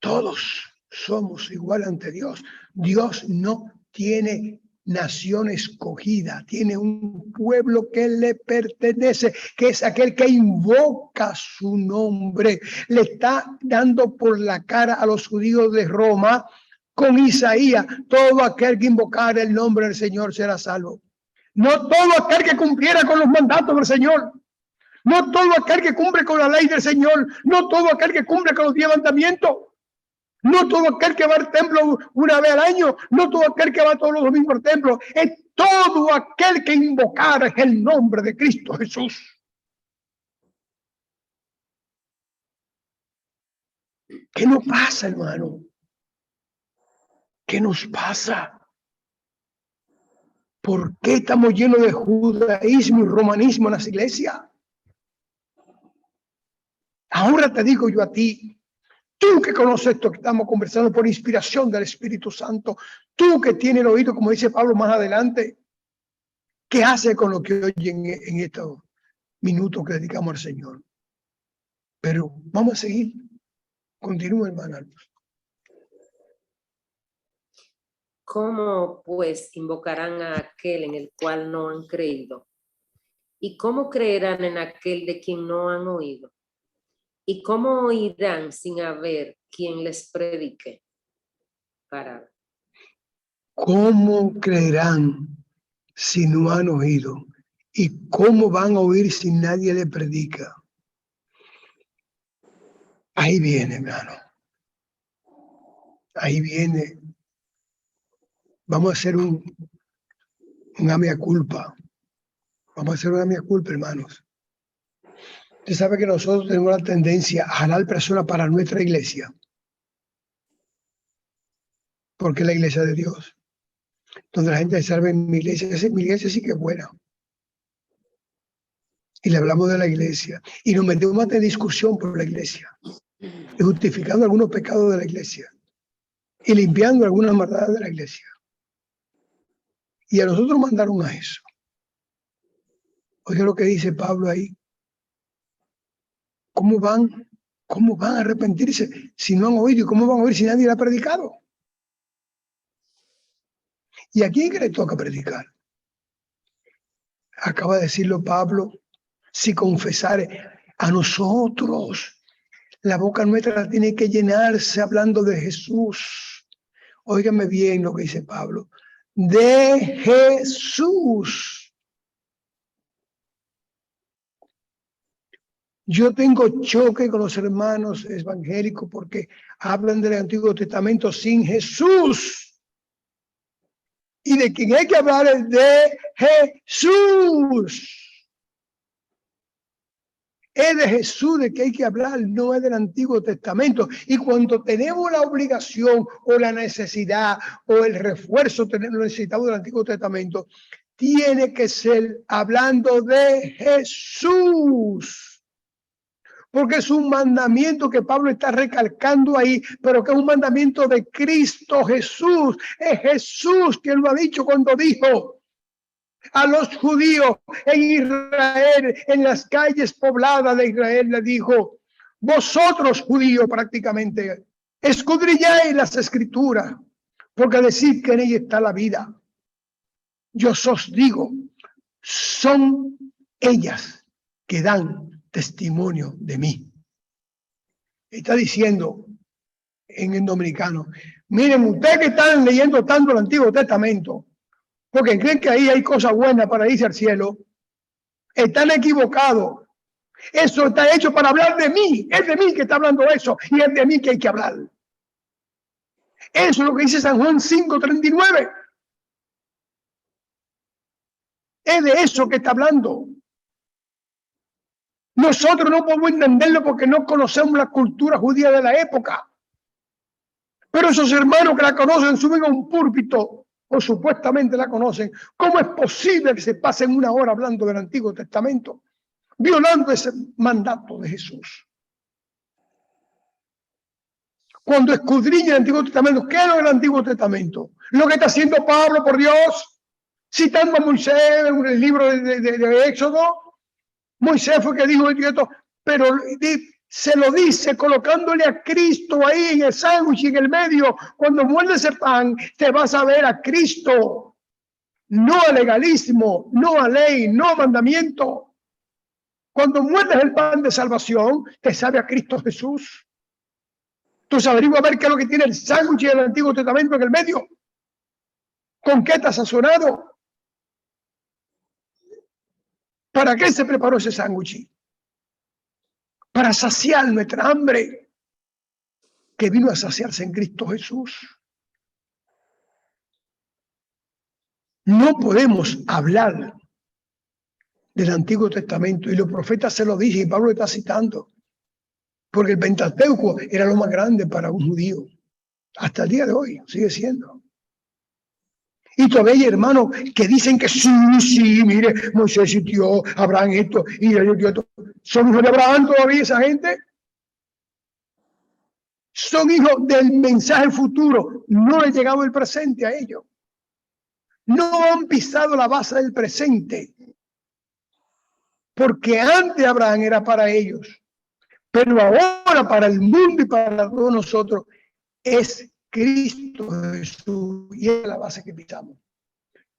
Todos somos iguales ante Dios. Dios no tiene nación escogida, tiene un pueblo que le pertenece, que es aquel que invoca su nombre. Le está dando por la cara a los judíos de Roma con Isaías: todo aquel que invocara el nombre del Señor será salvo. No todo aquel que cumpliera con los mandatos del Señor. No todo aquel que cumple con la ley del Señor. No todo aquel que cumple con los 10 mandamientos. No todo aquel que va al templo una vez al año, no todo aquel que va todos los domingos al templo, es todo aquel que invocara el nombre de Cristo Jesús. ¿Qué nos pasa, hermano? ¿Qué nos pasa? ¿Por qué estamos llenos de judaísmo y romanismo en las iglesias? Ahora te digo yo a ti, tú que conoces esto que estamos conversando por inspiración del Espíritu Santo, tú que tienes el oído, como dice Pablo más adelante, ¿qué hace con lo que oye en estos minutos que dedicamos al Señor? Pero vamos a seguir. Continúa, hermana. ¿Cómo pues invocarán a aquel en el cual no han creído? ¿Y cómo creerán en aquel de quien no han oído? ¿Y cómo oirán sin haber quien les predique? Parada. ¿Cómo creerán si no han oído? ¿Y cómo van a oír si nadie le predica? Ahí viene, hermano. Ahí viene. Vamos a hacer una mea culpa. Vamos a hacer una mea culpa, hermanos. Usted sabe que nosotros tenemos la tendencia a jalar personas para nuestra iglesia. Porque es la iglesia de Dios. Donde la gente se salve en mi iglesia sí que es buena. Y le hablamos de la iglesia. Y nos metemos en discusión por la iglesia. Y justificando algunos pecados de la iglesia. Y limpiando algunas maldades de la iglesia. Y a nosotros mandaron a eso. Oiga lo que dice Pablo ahí. ¿Cómo van a arrepentirse si no han oído? ¿Y cómo van a oír si nadie le ha predicado? ¿Y a quién que le toca predicar? Acaba de decirlo Pablo. Si confesare a nosotros, la boca nuestra tiene que llenarse hablando de Jesús. Óigame bien lo que dice Pablo. De Jesús. Yo tengo choque con los hermanos evangélicos porque hablan del Antiguo Testamento sin Jesús. Y de quien hay que hablar es de Jesús. Es de Jesús de que hay que hablar, no es del Antiguo Testamento. Y cuando tenemos la obligación o la necesidad o el refuerzo, lo necesitamos del Antiguo Testamento, tiene que ser hablando de Jesús. Porque es un mandamiento que Pablo está recalcando ahí, pero que es un mandamiento de Cristo Jesús. Es Jesús quien lo ha dicho cuando dijo a los judíos en Israel, en las calles pobladas de Israel, le dijo: vosotros judíos prácticamente escudriñáis las escrituras, porque decid que en ella está la vida. Yo os digo, son ellas que dan testimonio de mí. Está diciendo en el dominicano: miren, ustedes que están leyendo tanto el Antiguo Testamento, porque creen que ahí hay cosas buenas para irse al cielo, están equivocados. Eso está hecho para hablar de mí. Es de mí que está hablando eso y es de mí que hay que hablar. Eso es lo que dice San Juan 5:39. Es de eso que está hablando. Nosotros no podemos entenderlo porque no conocemos la cultura judía de la época. Pero esos hermanos que la conocen suben a un púlpito, o supuestamente la conocen. ¿Cómo es posible que se pasen una hora hablando del Antiguo Testamento, violando ese mandato de Jesús? Cuando escudriña el Antiguo Testamento, ¿qué es lo del Antiguo Testamento? Lo que está haciendo Pablo, por Dios, citando a Moisés en el libro de Éxodo. Moisés fue que dijo esto, pero se lo dice colocándole a Cristo ahí en el sándwich, en el medio. Cuando muerdes ese pan, te vas a ver a Cristo. No a legalismo, no a ley, no a mandamiento. Cuando muerdes el pan de salvación, te sabe a Cristo Jesús. Entonces averigua a ver qué es lo que tiene el sándwich del Antiguo Testamento en el medio. ¿Con qué está sazonado? ¿Para qué se preparó ese sándwich? Para saciar nuestra hambre, que vino a saciarse en Cristo Jesús. No podemos hablar del Antiguo Testamento, y los profetas se lo dicen, y Pablo está citando, porque el Pentateuco era lo más grande para un judío. Hasta el día de hoy sigue siendo. Y todavía hay hermanos que dicen que sí, mire, Moisés sintió, Abraham esto, y esto. ¿Son hijos de Abraham todavía esa gente? Son hijos del mensaje futuro, no ha llegado el presente a ellos. No han pisado la base del presente, porque antes Abraham era para ellos, pero ahora para el mundo y para todos nosotros es Cristo Jesús, y es la base que pisamos.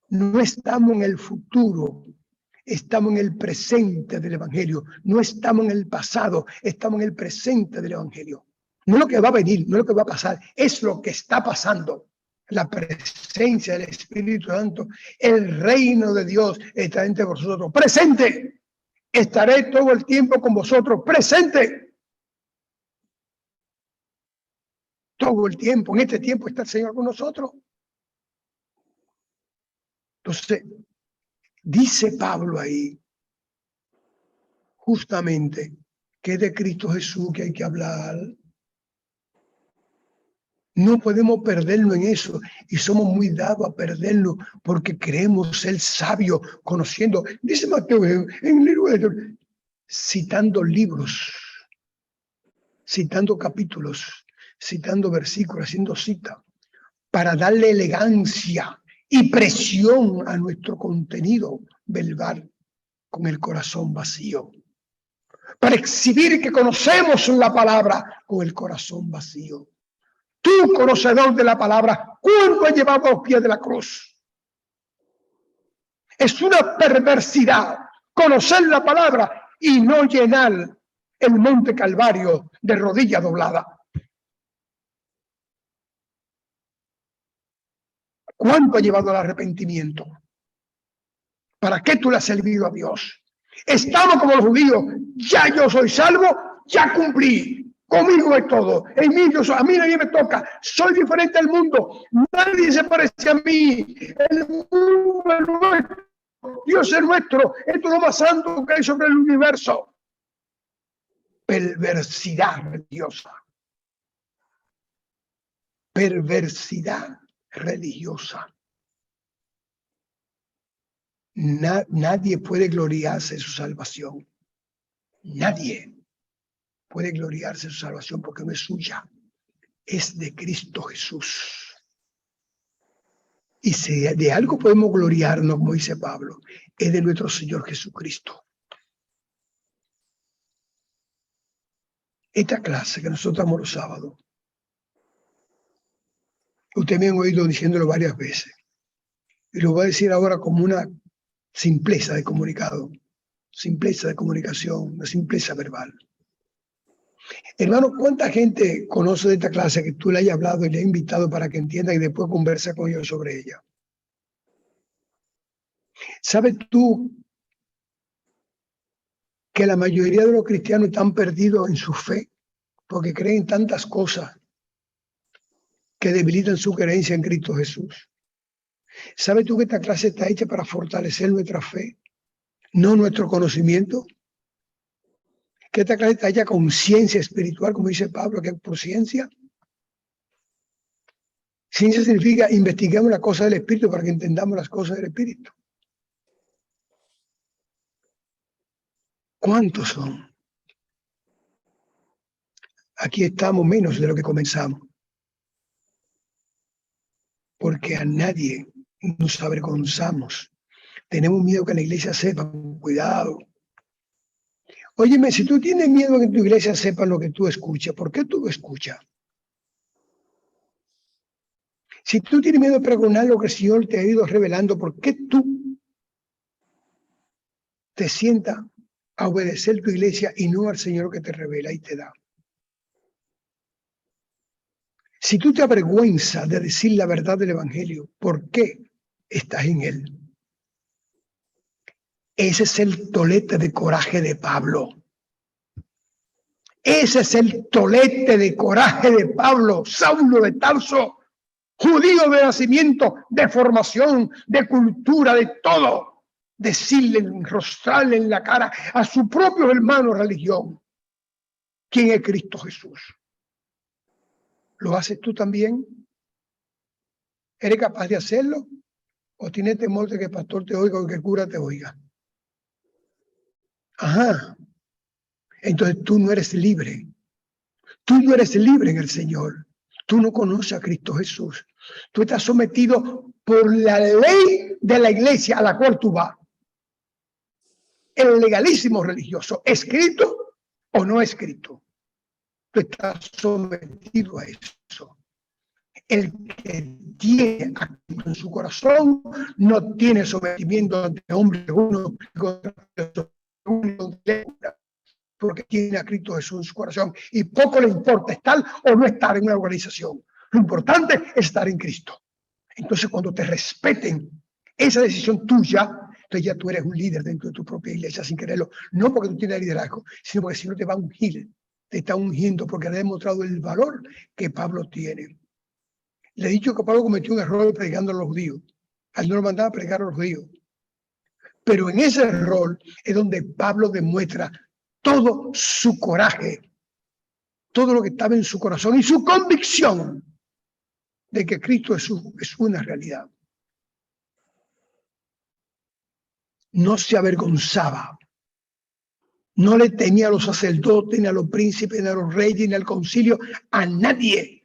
No estamos en el futuro, estamos en el presente del Evangelio. No estamos en el pasado, estamos en el presente del Evangelio. No es lo que va a venir, no es lo que va a pasar, es lo que está pasando. La presencia del Espíritu Santo, el reino de Dios está entre vosotros. Presente. Estaré todo el tiempo con vosotros. Presente. Todo el tiempo. En este tiempo está el Señor con nosotros. Entonces, dice Pablo ahí, justamente, que es de Cristo Jesús que hay que hablar. No podemos perderlo en eso, y somos muy dados a perderlo porque creemos ser sabios, conociendo. Dice Mateo en el libro de citando libros, citando capítulos, citando versículos, haciendo cita, para darle elegancia y presión a nuestro contenido verbal con el corazón vacío. Para exhibir que conocemos la palabra con el corazón vacío. Tú, conocedor de la palabra, ¿cuánto has llevado a los pies de la cruz? Es una perversidad conocer la palabra y no llenar el monte Calvario de rodilla doblada. ¿Cuánto ha llevado al arrepentimiento? ¿Para qué tú le has servido a Dios? Estamos como los judíos. Ya yo soy salvo, ya cumplí. Conmigo es todo. En mí yo soy, a mí nadie me toca. Soy diferente al mundo. Nadie se parece a mí. El mundo es nuestro. Dios es nuestro. Esto es lo más santo que hay sobre el universo. Perversidad religiosa. Perversidad religiosa. Nadie puede gloriarse de su salvación. Nadie puede gloriarse de su salvación porque no es suya. Es de Cristo Jesús. Y si de algo podemos gloriarnos, como dice Pablo, es de nuestro Señor Jesucristo. Esta clase que nosotros damos los sábados, ustedes me han oído diciéndolo varias veces. Y lo voy a decir ahora como una simpleza de comunicado, simpleza de comunicación, una simpleza verbal. Hermano, ¿cuánta gente conoce de esta clase que tú le hayas hablado y le has invitado para que entienda y después conversa con ellos sobre ella? ¿Sabes tú que la mayoría de los cristianos están perdidos en su fe porque creen tantas cosas que debilitan su creencia en Cristo Jesús? ¿Sabes tú que esta clase está hecha para fortalecer nuestra fe, no nuestro conocimiento? Que esta clase está hecha con ciencia espiritual, como dice Pablo, que es por ciencia. Ciencia significa investigamos las cosas del Espíritu para que entendamos las cosas del Espíritu. ¿Cuántos son? Aquí estamos menos de lo que comenzamos. Porque a nadie nos avergonzamos. Tenemos miedo que la iglesia sepa. Cuidado. Óyeme, si tú tienes miedo a que tu iglesia sepa lo que tú escuchas, ¿por qué tú lo escuchas? Si tú tienes miedo de pregonar lo que el Señor te ha ido revelando, ¿por qué tú te sientas a obedecer tu iglesia y no al Señor que te revela y te da? Si tú te avergüenzas de decir la verdad del Evangelio, ¿por qué estás en él? Ese es el tolete de coraje de Pablo. Ese es el tolete de coraje de Pablo, Saulo de Tarso, judío de nacimiento, de formación, de cultura, de todo. Decirle, enrostrarle en la cara a su propio hermano religión, ¿quién es Cristo Jesús? ¿Lo haces tú también? ¿Eres capaz de hacerlo? ¿O tienes temor de que el pastor te oiga o que el cura te oiga? Ajá. Entonces tú no eres libre. Tú no eres libre en el Señor. Tú no conoces a Cristo Jesús. Tú estás sometido por la ley de la iglesia a la cual tú vas. El legalismo religioso, ¿escrito o no escrito? Tú estás sometido a eso. El que tiene a Cristo en su corazón no tiene sometimiento ante hombre alguno, porque tiene a Cristo Jesús en su corazón y poco le importa estar o no estar en una organización. Lo importante es estar en Cristo. Entonces, cuando te respeten esa decisión tuya, entonces ya tú eres un líder dentro de tu propia iglesia sin quererlo. No porque tú tienes liderazgo, sino porque si no te va a ungir. Te está ungiendo porque le ha demostrado el valor que Pablo tiene. Le he dicho que Pablo cometió un error predicando a los judíos. A él no lo mandaba a predicar a los judíos. Pero en ese error es donde Pablo demuestra todo su coraje, todo lo que estaba en su corazón y su convicción de que Cristo es una realidad. No se avergonzaba. No le temía a los sacerdotes, ni a los príncipes, ni a los reyes, ni al concilio, a nadie.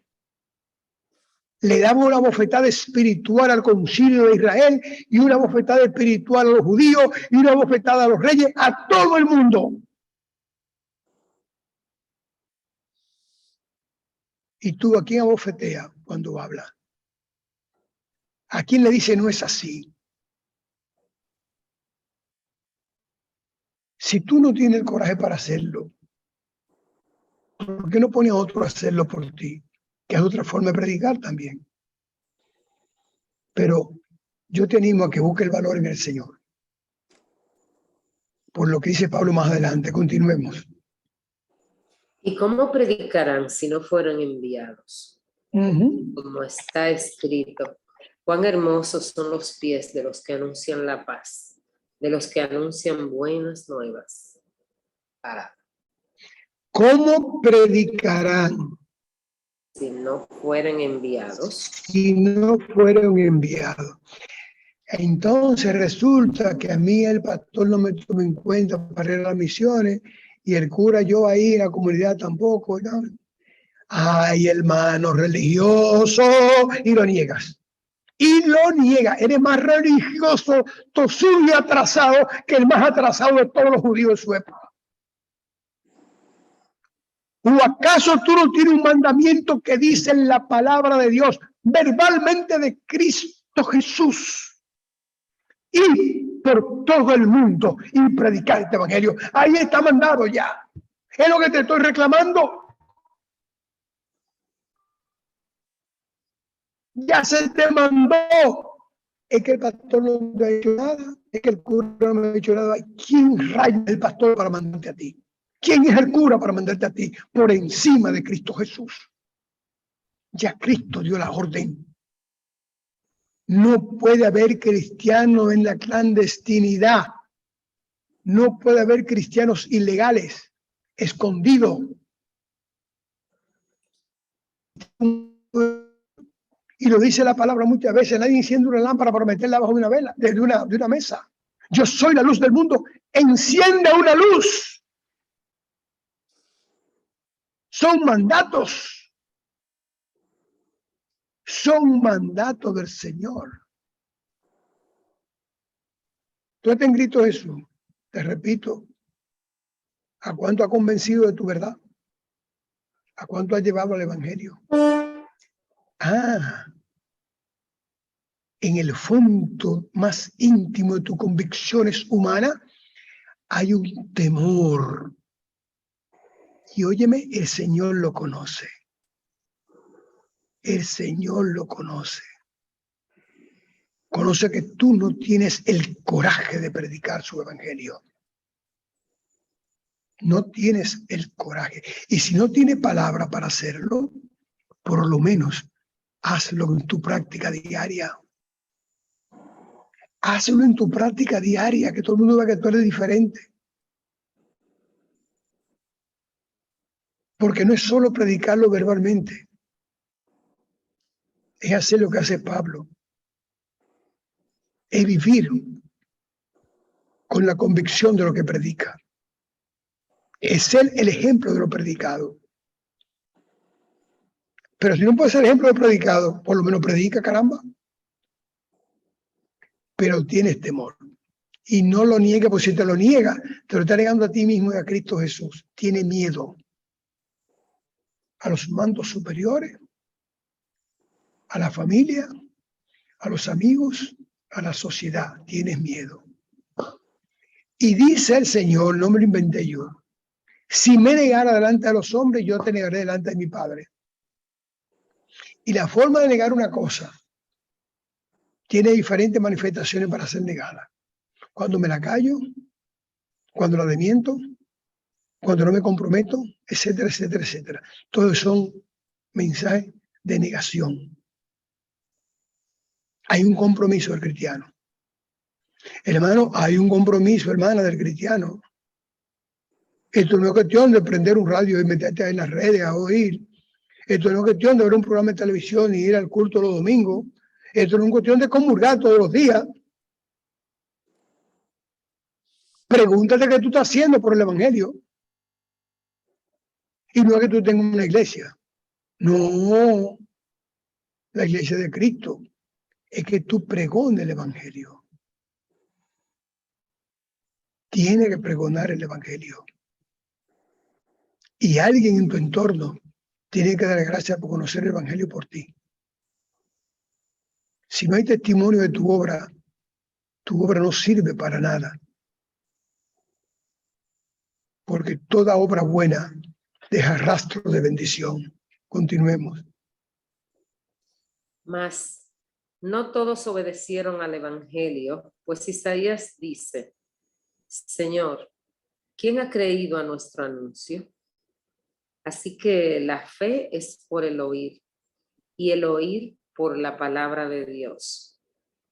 Le daba una bofetada espiritual al concilio de Israel y una bofetada espiritual a los judíos y una bofetada a los reyes, a todo el mundo. ¿Y tú a quién abofetea cuando habla? ¿A quién le dice no es así? Si tú no tienes el coraje para hacerlo, ¿por qué no pones a otro a hacerlo por ti? Que es otra forma de predicar también. Pero yo te animo a que busque el valor en el Señor. por lo que dice Pablo más adelante. Continuemos. ¿Y cómo predicarán si no fueron enviados? Como está escrito, cuán hermosos son los pies de los que anuncian la paz, de los que anuncian buenas nuevas. ¿Cómo predicarán Si no fueran enviados? si no fueron enviados? Entonces resulta que a mí el pastor no me toma en cuenta para ir a las misiones y el cura yo ahí en la comunidad tampoco, ¿no? Ay, hermano religioso, y lo niegas. Y lo niega. Eres más religioso, tosudo y atrasado que el más atrasado de todos los judíos de su época. ¿O acaso tú no tienes un mandamiento que dice en la palabra de Dios, verbalmente de Cristo Jesús? Y por todo el mundo y predicar este evangelio. Ahí está mandado ya. Es lo que te estoy reclamando. Ya se te mandó. Es que el pastor no te ha hecho nada. Es que el cura no me ha hecho nada. ¿Quién raya el pastor para mandarte a ti? ¿Quién es el cura para mandarte a ti? Por encima de Cristo Jesús. Ya Cristo dio la orden. No puede haber cristianos en la clandestinidad. No puede haber cristianos ilegales, escondidos. Y lo dice la palabra muchas veces, nadie enciende una lámpara para meterla bajo una vela, de una mesa. Yo soy la luz del mundo, enciende una luz. Son mandatos. Son mandatos del Señor. Tú estás en Cristo Jesús. Te repito, ¿a cuánto ha convencido de tu verdad? ¿A cuánto ha llevado al Evangelio? En el fondo más íntimo de tus convicciones humanas hay un temor. Y óyeme, el Señor lo conoce. El Señor lo conoce. Conoce que tú no tienes el coraje de predicar su evangelio. No tienes el coraje. Y si no tiene palabra para hacerlo, por lo menos hazlo en tu práctica diaria. Hazlo en tu práctica diaria, que todo el mundo vea que tú eres diferente. Porque no es solo predicarlo verbalmente. Es hacer lo que hace Pablo. Es vivir con la convicción de lo que predica. Es ser el ejemplo de lo predicado. Pero si no puedes ser ejemplo de predicado, por lo menos predica, caramba. Pero tienes temor. Y no lo niegue, porque si te lo niega, te lo está negando a ti mismo y a Cristo Jesús. Tiene miedo a los mandos superiores, a la familia, a los amigos, a la sociedad. Tienes miedo. Y dice el Señor, no me lo inventé yo, si me negara delante de los hombres, yo te negaré delante de mi Padre. Y la forma de negar una cosa tiene diferentes manifestaciones para ser negada. Cuando me la callo, cuando la desmiento, cuando no me comprometo, etcétera, etcétera, etcétera. Todos son mensajes de negación. Hay un compromiso del cristiano. Hermano, hay un compromiso, hermana, del cristiano. Esto no es cuestión de prender un radio y meterte en las redes a oír. Esto no es cuestión de ver un programa de televisión y ir al culto los domingos. Esto no es cuestión de comulgar todos los días. Pregúntate qué tú estás haciendo por el evangelio. Y no es que tú tengas una iglesia. No. La iglesia de Cristo es que tú pregones el evangelio. Tiene que pregonar el evangelio. Y alguien en tu entorno tiene que dar gracias por conocer el evangelio por ti. Si no hay testimonio de tu obra no sirve para nada. Porque toda obra buena deja rastro de bendición. Continuemos. Mas no todos obedecieron al evangelio, pues Isaías dice, Señor, ¿quién ha creído a nuestro anuncio? Así que la fe es por el oír y el oír por la palabra de Dios.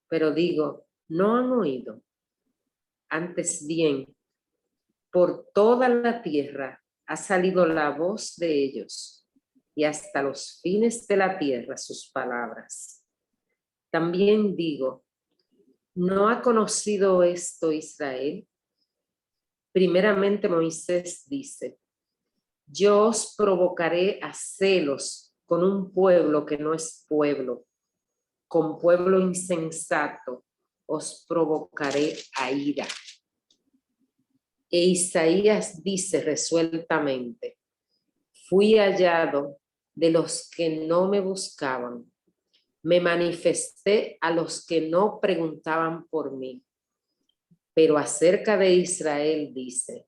Pero digo, no han oído. Antes bien, por toda la tierra ha salido la voz de ellos y hasta los fines de la tierra sus palabras. También digo, ¿no ha conocido esto Israel? Primeramente Moisés dice, yo os provocaré a celos con un pueblo que no es pueblo, con pueblo insensato os provocaré a ira. E Isaías dice resueltamente, fui hallado de los que no me buscaban, me manifesté a los que no preguntaban por mí. Pero acerca de Israel dice,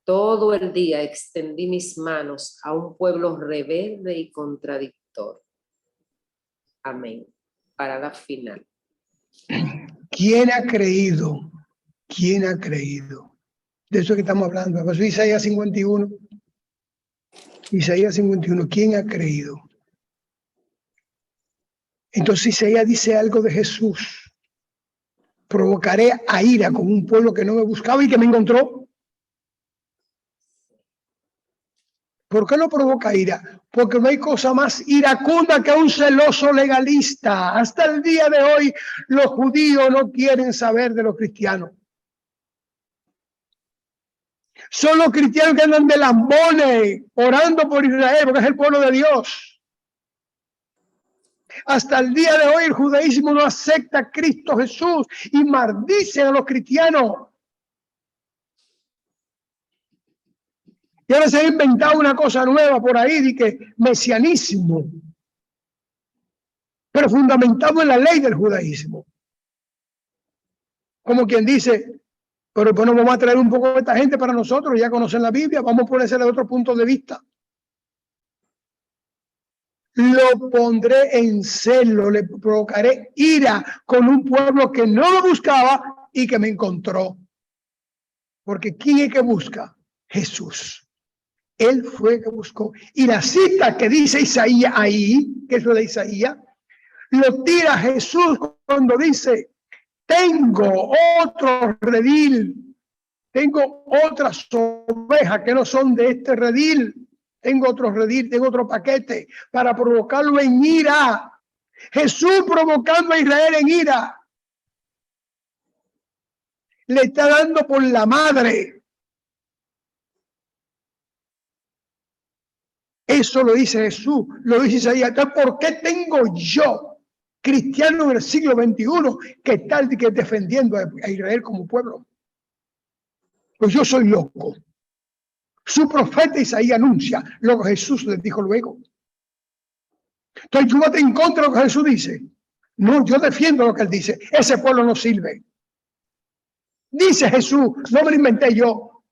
todo el día extendí mis manos a un pueblo rebelde y contradictor. Amén. Parada final. ¿Quién ha creído? ¿Quién ha creído? De eso que estamos hablando. Pasó Isaías 51. Isaías 51. ¿Quién ha creído? Entonces Isaías dice algo de Jesús. Provocaré a ira con un pueblo que no me buscaba y que me encontró. ¿Por qué no provoca ira? Porque no hay cosa más iracunda que un celoso legalista. Hasta el día de hoy los judíos no quieren saber de los cristianos. Son los cristianos que andan de lambones orando por Israel, porque es el pueblo de Dios. Hasta el día de hoy el judaísmo no acepta a Cristo Jesús y maldicen a los cristianos. Y ahora se ha inventado una cosa nueva por ahí, de que mesianismo, pero fundamentado en la ley del judaísmo. Como quien dice, pero bueno, vamos a traer un poco de esta gente para nosotros, ya conocen la Biblia, vamos a ponerse de otro punto de vista. Lo pondré en celo, le provocaré ira con un pueblo que no lo buscaba y que me encontró. Porque ¿quién es que busca? Jesús. Él fue el que buscó. Y la cita que dice Isaías ahí, que es lo de Isaías, lo tira Jesús cuando dice, tengo otro redil, tengo otras ovejas que no son de este redil. Tengo otro redil, tengo otro paquete para provocarlo en ira. Jesús provocando a Israel en ira. Le está dando por la madre. Eso lo dice Jesús, lo dice Isaías. Entonces, ¿por qué tengo yo, cristiano en el siglo XXI, que está defendiendo a Israel como pueblo? Pues yo soy loco. Su profeta Isaías anuncia lo que Jesús les dijo luego. Entonces, tú vas en contra de lo que Jesús dice. No, yo defiendo lo que él dice. Ese pueblo no sirve. Dice Jesús, no me lo inventé yo.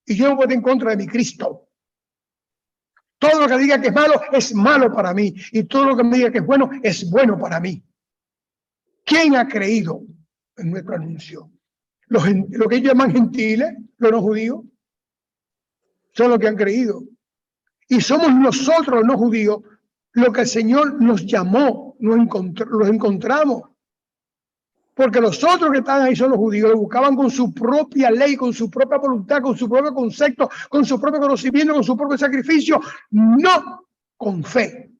Y yo no voy en contra de mi Cristo. Todo lo que diga que es malo para mí. Y todo lo que me diga que es bueno para mí. ¿Quién ha creído en nuestro anuncio? Lo que ellos llaman gentiles, los no judíos, son los que han creído. Y somos nosotros, los no judíos, lo que el Señor nos llamó, los encontramos. Porque los otros que están ahí son los judíos, lo buscaban con su propia ley, con su propia voluntad, con su propio concepto, con su propio conocimiento, con su propio sacrificio, no con fe.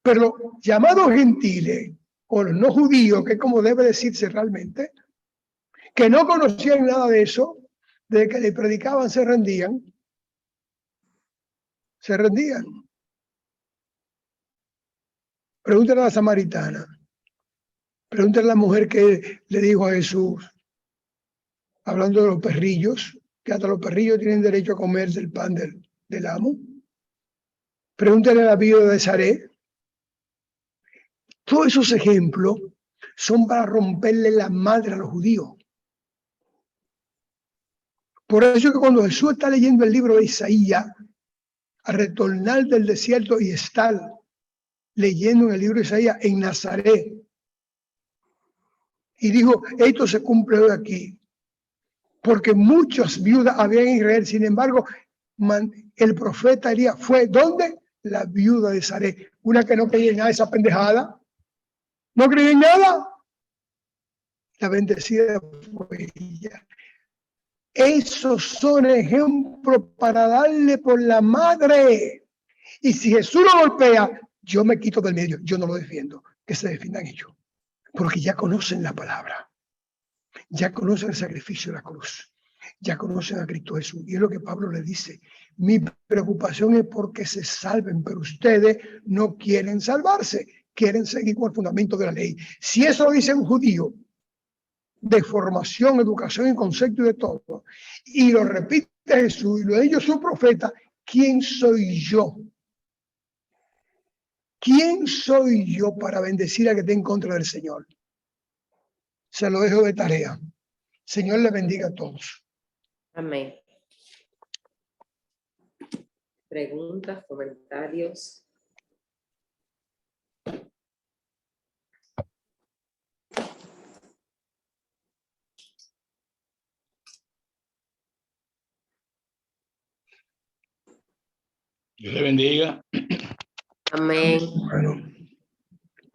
Pero los llamados gentiles, o los no judíos, que es como debe decirse realmente, que no conocían nada de eso, de que le predicaban, se rendían. Se rendían. Pregúntale a la samaritana. Pregúntale a la mujer que le dijo a Jesús, hablando de los perrillos, que hasta los perrillos tienen derecho a comer del pan del amo. Pregúntale a la viuda de Saré. Todos esos ejemplos son para romperle la madre a los judíos. Por eso que cuando Jesús está leyendo el libro de Isaías, a retornar del desierto y estar leyendo en el libro de Isaías en Nazaret, y dijo, esto se cumple hoy aquí. Porque muchas viudas había en Israel. Sin embargo, el profeta Elías fue, ¿dónde? La viuda de Saré. Una que no creía en nada, esa pendejada. No creía en nada. La bendecida fue ella. Esos son ejemplos para darle por la madre. Y si Jesús lo golpea, yo me quito del medio. Yo no lo defiendo. Que se defiendan ellos. Porque ya conocen la palabra. Ya conocen el sacrificio de la cruz. Ya conocen a Cristo Jesús. Y es lo que Pablo le dice. Mi preocupación es porque se salven, pero ustedes no quieren salvarse. Quieren seguir con el fundamento de la ley. Si eso lo dice un judío, de formación, educación y concepto y de todo, y lo repite Jesús, y lo de ellos su profeta, ¿quién soy yo? ¿Quién soy yo para bendecir a que esté en contra del Señor? Se lo dejo de tarea. Señor le bendiga a todos. Amén. Preguntas, comentarios. Dios le bendiga. Amén. Bueno,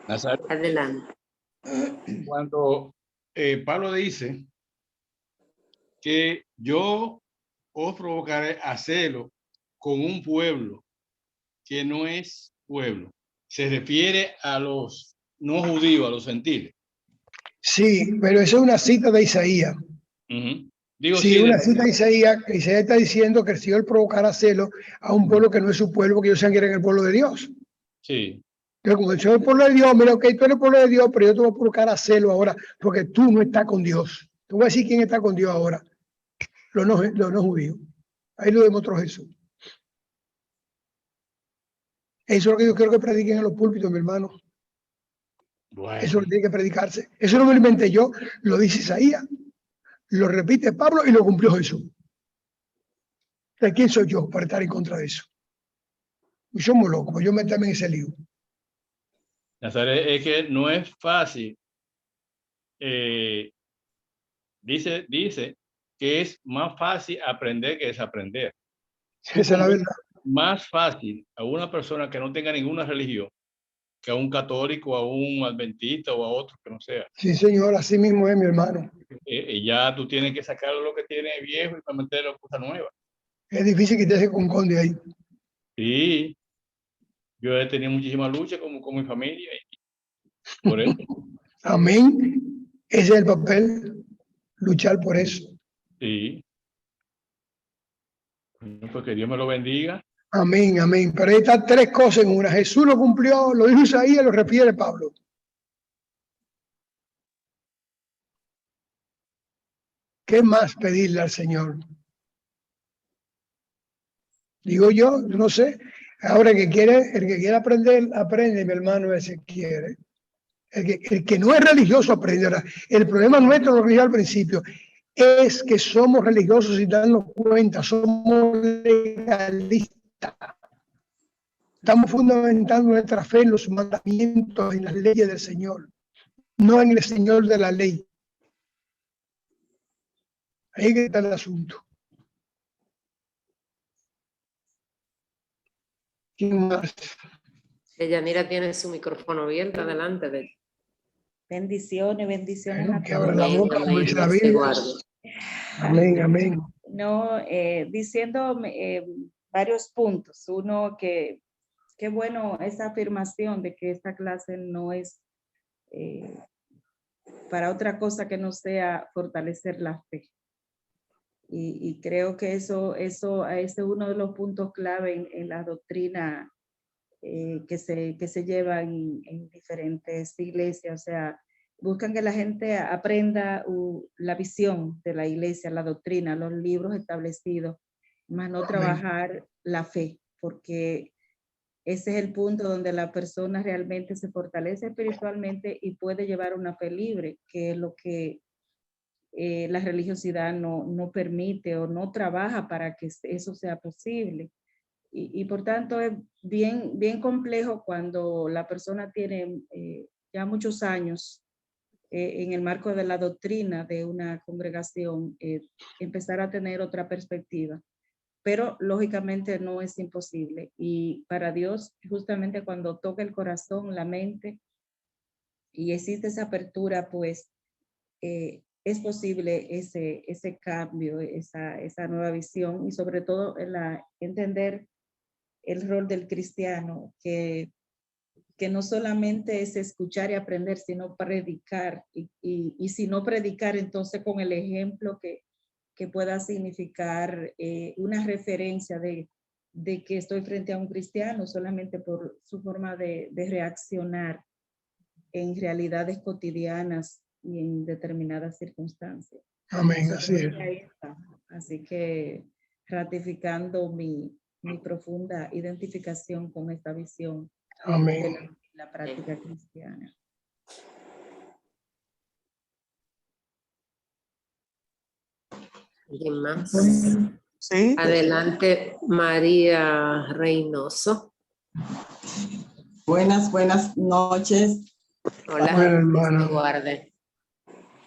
Nazario, Adelante. cuando Pablo dice que yo os provocaré a celo con un pueblo que no es pueblo, se refiere a los no judíos, a los gentiles. sí, pero eso es una cita de Isaías. Digo, Sí, sí, una cita de Isaías, que Isaías está diciendo que el Señor provocará celo a un pueblo que no es su pueblo, porque ellos se quieren el pueblo de Dios. sí. Entonces, como el Señor es el pueblo de Dios, mira, ok, tú eres el pueblo de Dios, pero yo te voy a provocar a celo ahora, porque tú no estás con Dios. Te voy a decir quién está con Dios ahora. Los no judíos. Ahí lo demostró Jesús. Eso es lo que yo quiero que prediquen en los púlpitos, mi hermano. Bueno. Eso es lo que tiene que predicarse. Eso no me lo inventé yo, lo dice Isaías, lo repite Pablo y lo cumplió Jesús. ¿De quién soy yo para estar en contra de eso? Y somos locos, yo meterme en ese lío. Nazaret, es que no es fácil. Dice que es más fácil aprender que desaprender. Esa es la verdad. Más fácil a una persona que no tenga ninguna religión que a un católico, a un adventista o a otro que no sea. Sí, señor, así mismo es, mi hermano. Ya tú tienes que sacar lo que tiene viejo y para meterlo cosas nuevas. Es difícil quitarse con conde ahí. Sí, yo he tenido muchísima lucha con mi familia y por eso. Amén. Ese es el papel, luchar por eso. Sí. Bueno, pues que Dios me lo bendiga. Amén, amén. Pero ahí están tres cosas en una. Jesús lo cumplió, lo dijo Isaías, lo refiere Pablo. ¿Qué más pedirle al Señor? Digo yo, no sé. Ahora el que quiere aprender, aprende, mi hermano, ese quiere. El que no es religioso aprenderá. El problema nuestro, lo que dije al principio, es que somos religiosos sin darnos cuenta, somos legalistas. Estamos fundamentando nuestra fe en los mandamientos, en las leyes del Señor, no en el Señor de la ley. Ahí está el asunto. ¿Quién más? Yanira tiene su micrófono abierto. Adelante. Bendiciones, bendiciones Bueno, a que abra la todos. boca, como dice la Dios te Biblia. guarde. Amén, amén. No, diciendo varios puntos. Uno, que qué bueno esa afirmación de que esta clase no es para otra cosa que no sea fortalecer la fe. Y creo que eso es uno de los puntos clave en la doctrina que se lleva en diferentes iglesias. O sea, buscan que la gente aprenda la visión de la iglesia, la doctrina, los libros establecidos, más no trabajar la fe, porque ese es el punto donde la persona realmente se fortalece espiritualmente y puede llevar una fe libre, que es lo que la religiosidad no permite o no trabaja para que eso sea posible. Y por tanto es bien complejo cuando la persona tiene ya muchos años en el marco de la doctrina de una congregación, empezar a tener otra perspectiva. Pero lógicamente no es imposible. Y para Dios, justamente cuando toca el corazón, la mente, y existe esa apertura, pues es posible ese cambio, esa nueva visión, y sobre todo entender el rol del cristiano, que no solamente es escuchar y aprender, sino predicar. Y si no predicar, entonces con el ejemplo que pueda significar una referencia de que estoy frente a un cristiano solamente por su forma de reaccionar en realidades cotidianas y en determinadas circunstancias. Amén, así es. Ahí está. Así que ratificando mi profunda identificación con esta visión de Amén. la práctica cristiana. ¿Alguien más? Sí, Adelante, María Reynoso. Buenas noches. Hola, Bueno, Dios hermana. te guarde.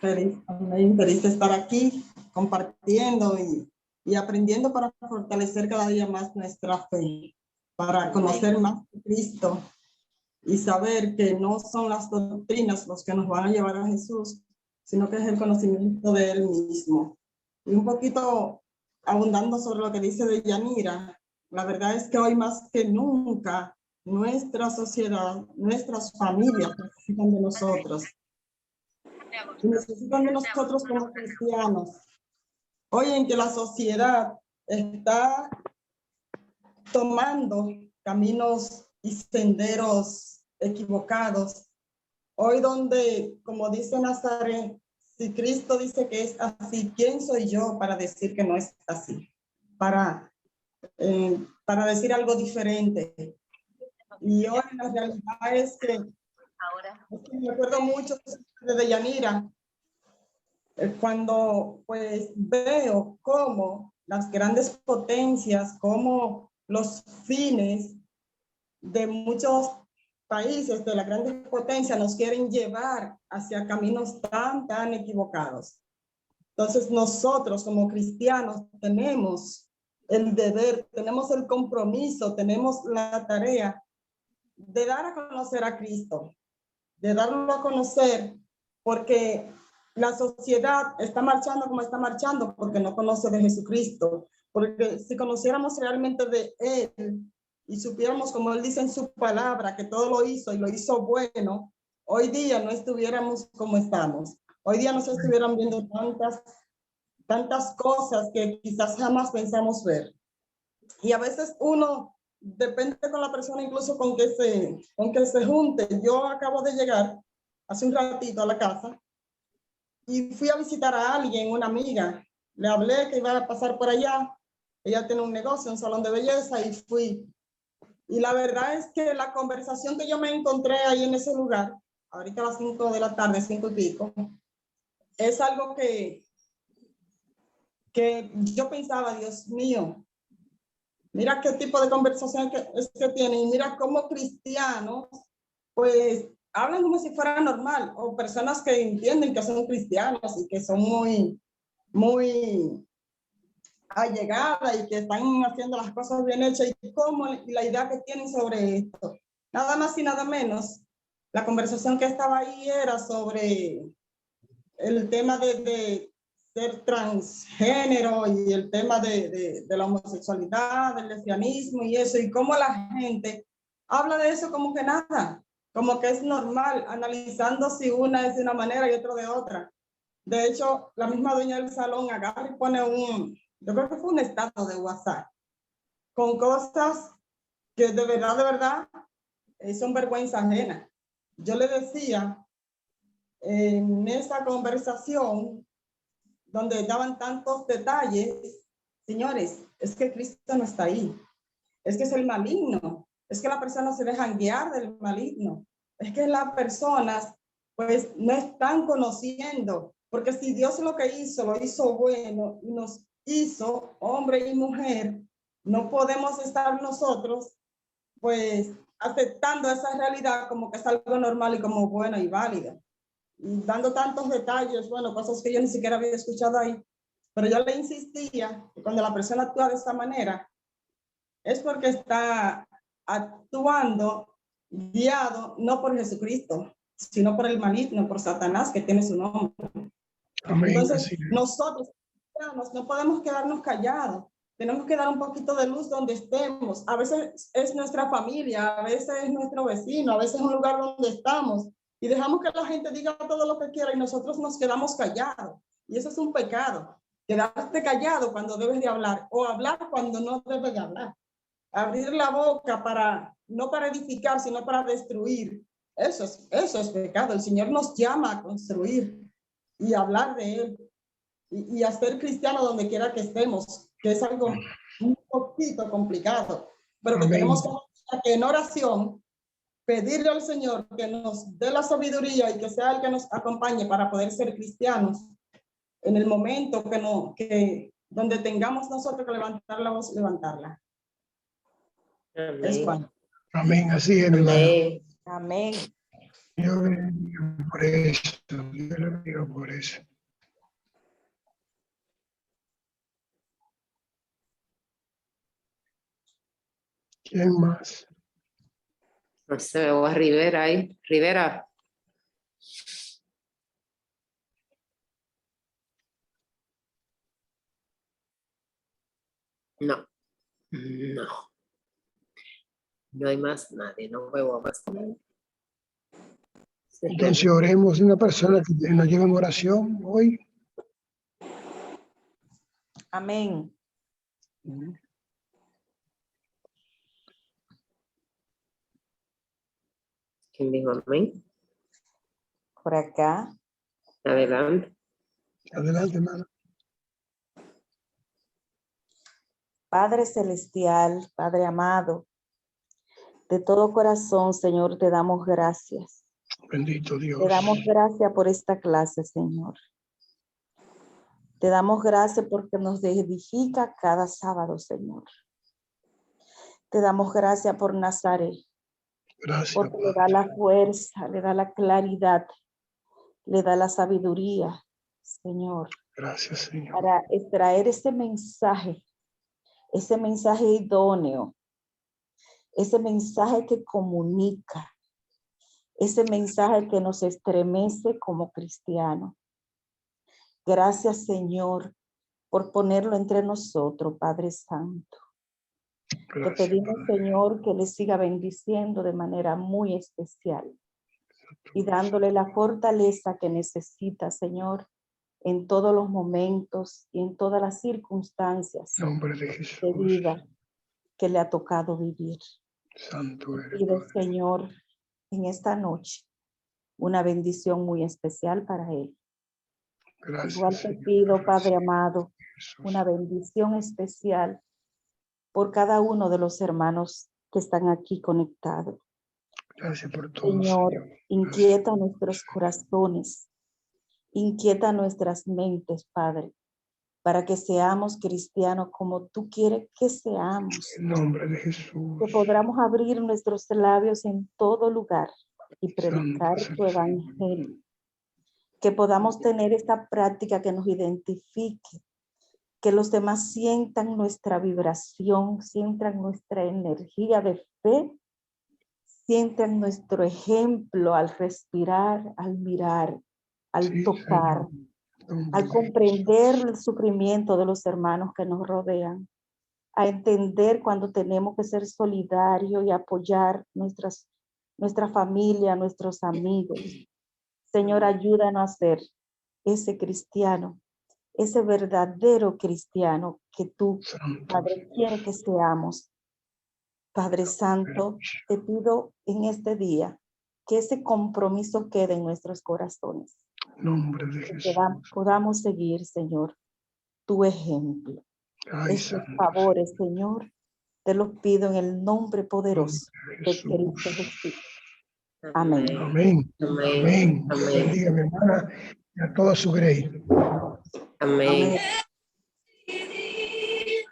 Feliz de estar aquí compartiendo y aprendiendo para fortalecer cada día más nuestra fe, para conocer más de Cristo y saber que no son las doctrinas los que nos van a llevar a Jesús, sino que es el conocimiento de Él mismo. Y un poquito abundando sobre lo que dice Deyanira, la verdad es que hoy más que nunca nuestra sociedad, nuestras familias necesitan de nosotros. Y necesitan de nosotros como cristianos. Hoy en que la sociedad está tomando caminos y senderos equivocados, hoy donde, como dice Nazaret, si Cristo dice que es así, ¿quién soy yo para decir que no es así? Para decir algo diferente. Y hoy la realidad es que me acuerdo mucho de Deyanira, cuando pues veo cómo las grandes potencias, cómo los fines de muchos países de las grandes potencias nos quieren llevar hacia caminos tan equivocados. Entonces nosotros como cristianos tenemos el deber, tenemos el compromiso, tenemos la tarea de dar a conocer a Cristo, de darlo a conocer, porque la sociedad está marchando como está marchando porque no conoce de Jesucristo, porque si conociéramos realmente de Él y supiéramos, como Él dice en su palabra, que todo lo hizo y lo hizo bueno, hoy día no estuviéramos como estamos. Hoy día no se estuvieran viendo tantas cosas que quizás jamás pensamos ver. Y a veces uno depende con la persona incluso con que se junte. Yo acabo de llegar hace un ratito a la casa y fui a visitar a alguien, una amiga. Le hablé que iba a pasar por allá. Ella tiene un negocio, un salón de belleza, y fui. Y la verdad es que la conversación que yo me encontré ahí en ese lugar, ahorita a las 5 de la tarde, 5 y pico, es algo que yo pensaba, Dios mío, mira qué tipo de conversación que tienen, y mira cómo cristianos, pues, hablan como si fuera normal, o personas que entienden que son cristianos y que son muy allegadas y que están haciendo las cosas bien hechas, y la idea que tienen sobre esto. Nada más y nada menos, la conversación que estaba ahí era sobre el tema de ser transgénero y el tema de la homosexualidad, del lesbianismo y eso, y cómo la gente habla de eso como que nada, como que es normal, analizando si una es de una manera y otra de otra. De hecho, la misma dueña del salón agarra y pone yo creo que fue un estado de WhatsApp, con cosas que de verdad, son vergüenza ajena. Yo le decía en esa conversación, donde daban tantos detalles, señores, es que Cristo no está ahí, es que es el maligno, es que las personas se dejan guiar del maligno, es que las personas pues no están conociendo, porque si Dios lo que hizo, lo hizo bueno y nos hizo hombre y mujer, no podemos estar nosotros pues aceptando esa realidad como que es algo normal y como bueno y válido. y dando tantos detalles, bueno, cosas que yo ni siquiera había escuchado ahí. Pero yo le insistía que cuando la persona actúa de esta manera, es porque está actuando guiado no por Jesucristo, sino por el maligno, por Satanás, que tiene su nombre. Amén. Entonces, Así es. nosotros no podemos quedarnos callados. Tenemos que dar un poquito de luz donde estemos. A veces es nuestra familia, a veces es nuestro vecino, a veces es un lugar donde estamos. Y dejamos que la gente diga todo lo que quiera y nosotros nos quedamos callados. Y eso es un pecado. Quedarte callado cuando debes de hablar o hablar cuando no debes de hablar. Abrir la boca para, no para edificar, sino para destruir. Eso es pecado. El Señor nos llama a construir y hablar de Él y a ser cristiano donde quiera que estemos, que es algo un poquito complicado, pero que Amén. tenemos que en oración pedirle al Señor que nos dé la sabiduría y que sea el que nos acompañe para poder ser cristianos en el momento donde tengamos nosotros que levantar la voz, levantarla. Es bueno. Amén. Así es, mi hermano. Amén. Yo le digo por eso. Yo le digo por eso. ¿Quién más? No sé, veo a Rivera ahí. Rivera. No. No. No hay más nadie. No veo a más nadie. Entonces oremos una persona que nos lleve en oración hoy. Amén. ¿Quién dijo amén? Por acá. Adelante. Adelante, hermano. Padre celestial, Padre amado, de todo corazón, Señor, te damos gracias. Bendito Dios. Te damos gracias por esta clase, Señor. Te damos gracias porque nos edifica cada sábado, Señor. Te damos gracias por Nazaret, Gracias, porque le da Padre. la fuerza, le da la claridad, le da la sabiduría, Señor, Gracias, Señor. para extraer ese mensaje idóneo, ese mensaje que comunica, ese mensaje que nos estremece como cristianos. Gracias, Señor, por ponerlo entre nosotros, Padre Santo. Gracias, Te pedimos, Padre. Señor, que le siga bendiciendo de manera muy especial y dándole la fortaleza que necesita, Señor, en todos los momentos y en todas las circunstancias En nombre de Jesús. de vida que le ha tocado vivir. Santo eres, Pido, Padre. Señor, en esta noche, una bendición muy especial para él. Gracias, Igual te Señor. pido, Gracias, Padre amado, Jesús. una bendición especial por cada uno de los hermanos que están aquí conectados. Gracias por todo, Señor, Señor. inquieta nuestros corazones, inquieta nuestras mentes, Padre, para que seamos cristianos como tú quieres que seamos, En nombre de Jesús. que podamos abrir nuestros labios en todo lugar y predicar Santo tu es el evangelio, que podamos tener esta práctica que nos identifique, que los demás sientan nuestra vibración, sientan nuestra energía de fe, sientan nuestro ejemplo al respirar, al mirar, al Sí, tocar, Señor. En nombre al de comprender el sufrimiento de los hermanos que nos rodean, a entender cuando tenemos que ser solidarios y apoyar nuestra familia, nuestros amigos. Señor, ayúdanos a ser ese cristiano, ese verdadero cristiano que tú, Santo Padre, quieres que seamos. Padre Santo, te pido en este día que ese compromiso quede en nuestros corazones. En nombre de Que Jesús. podamos seguir, Señor, tu ejemplo. Ay, Estos Santo. favores, Señor, te los pido en el nombre poderoso de Jesús. Cristo Jesús. Amén. Amén. Amén. Dios bendiga a mi hermana y a toda su grey. Amén.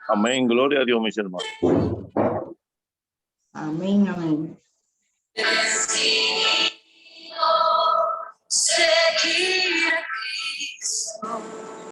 Amén, gloria a Dios, mis hermanos. Amén, amén.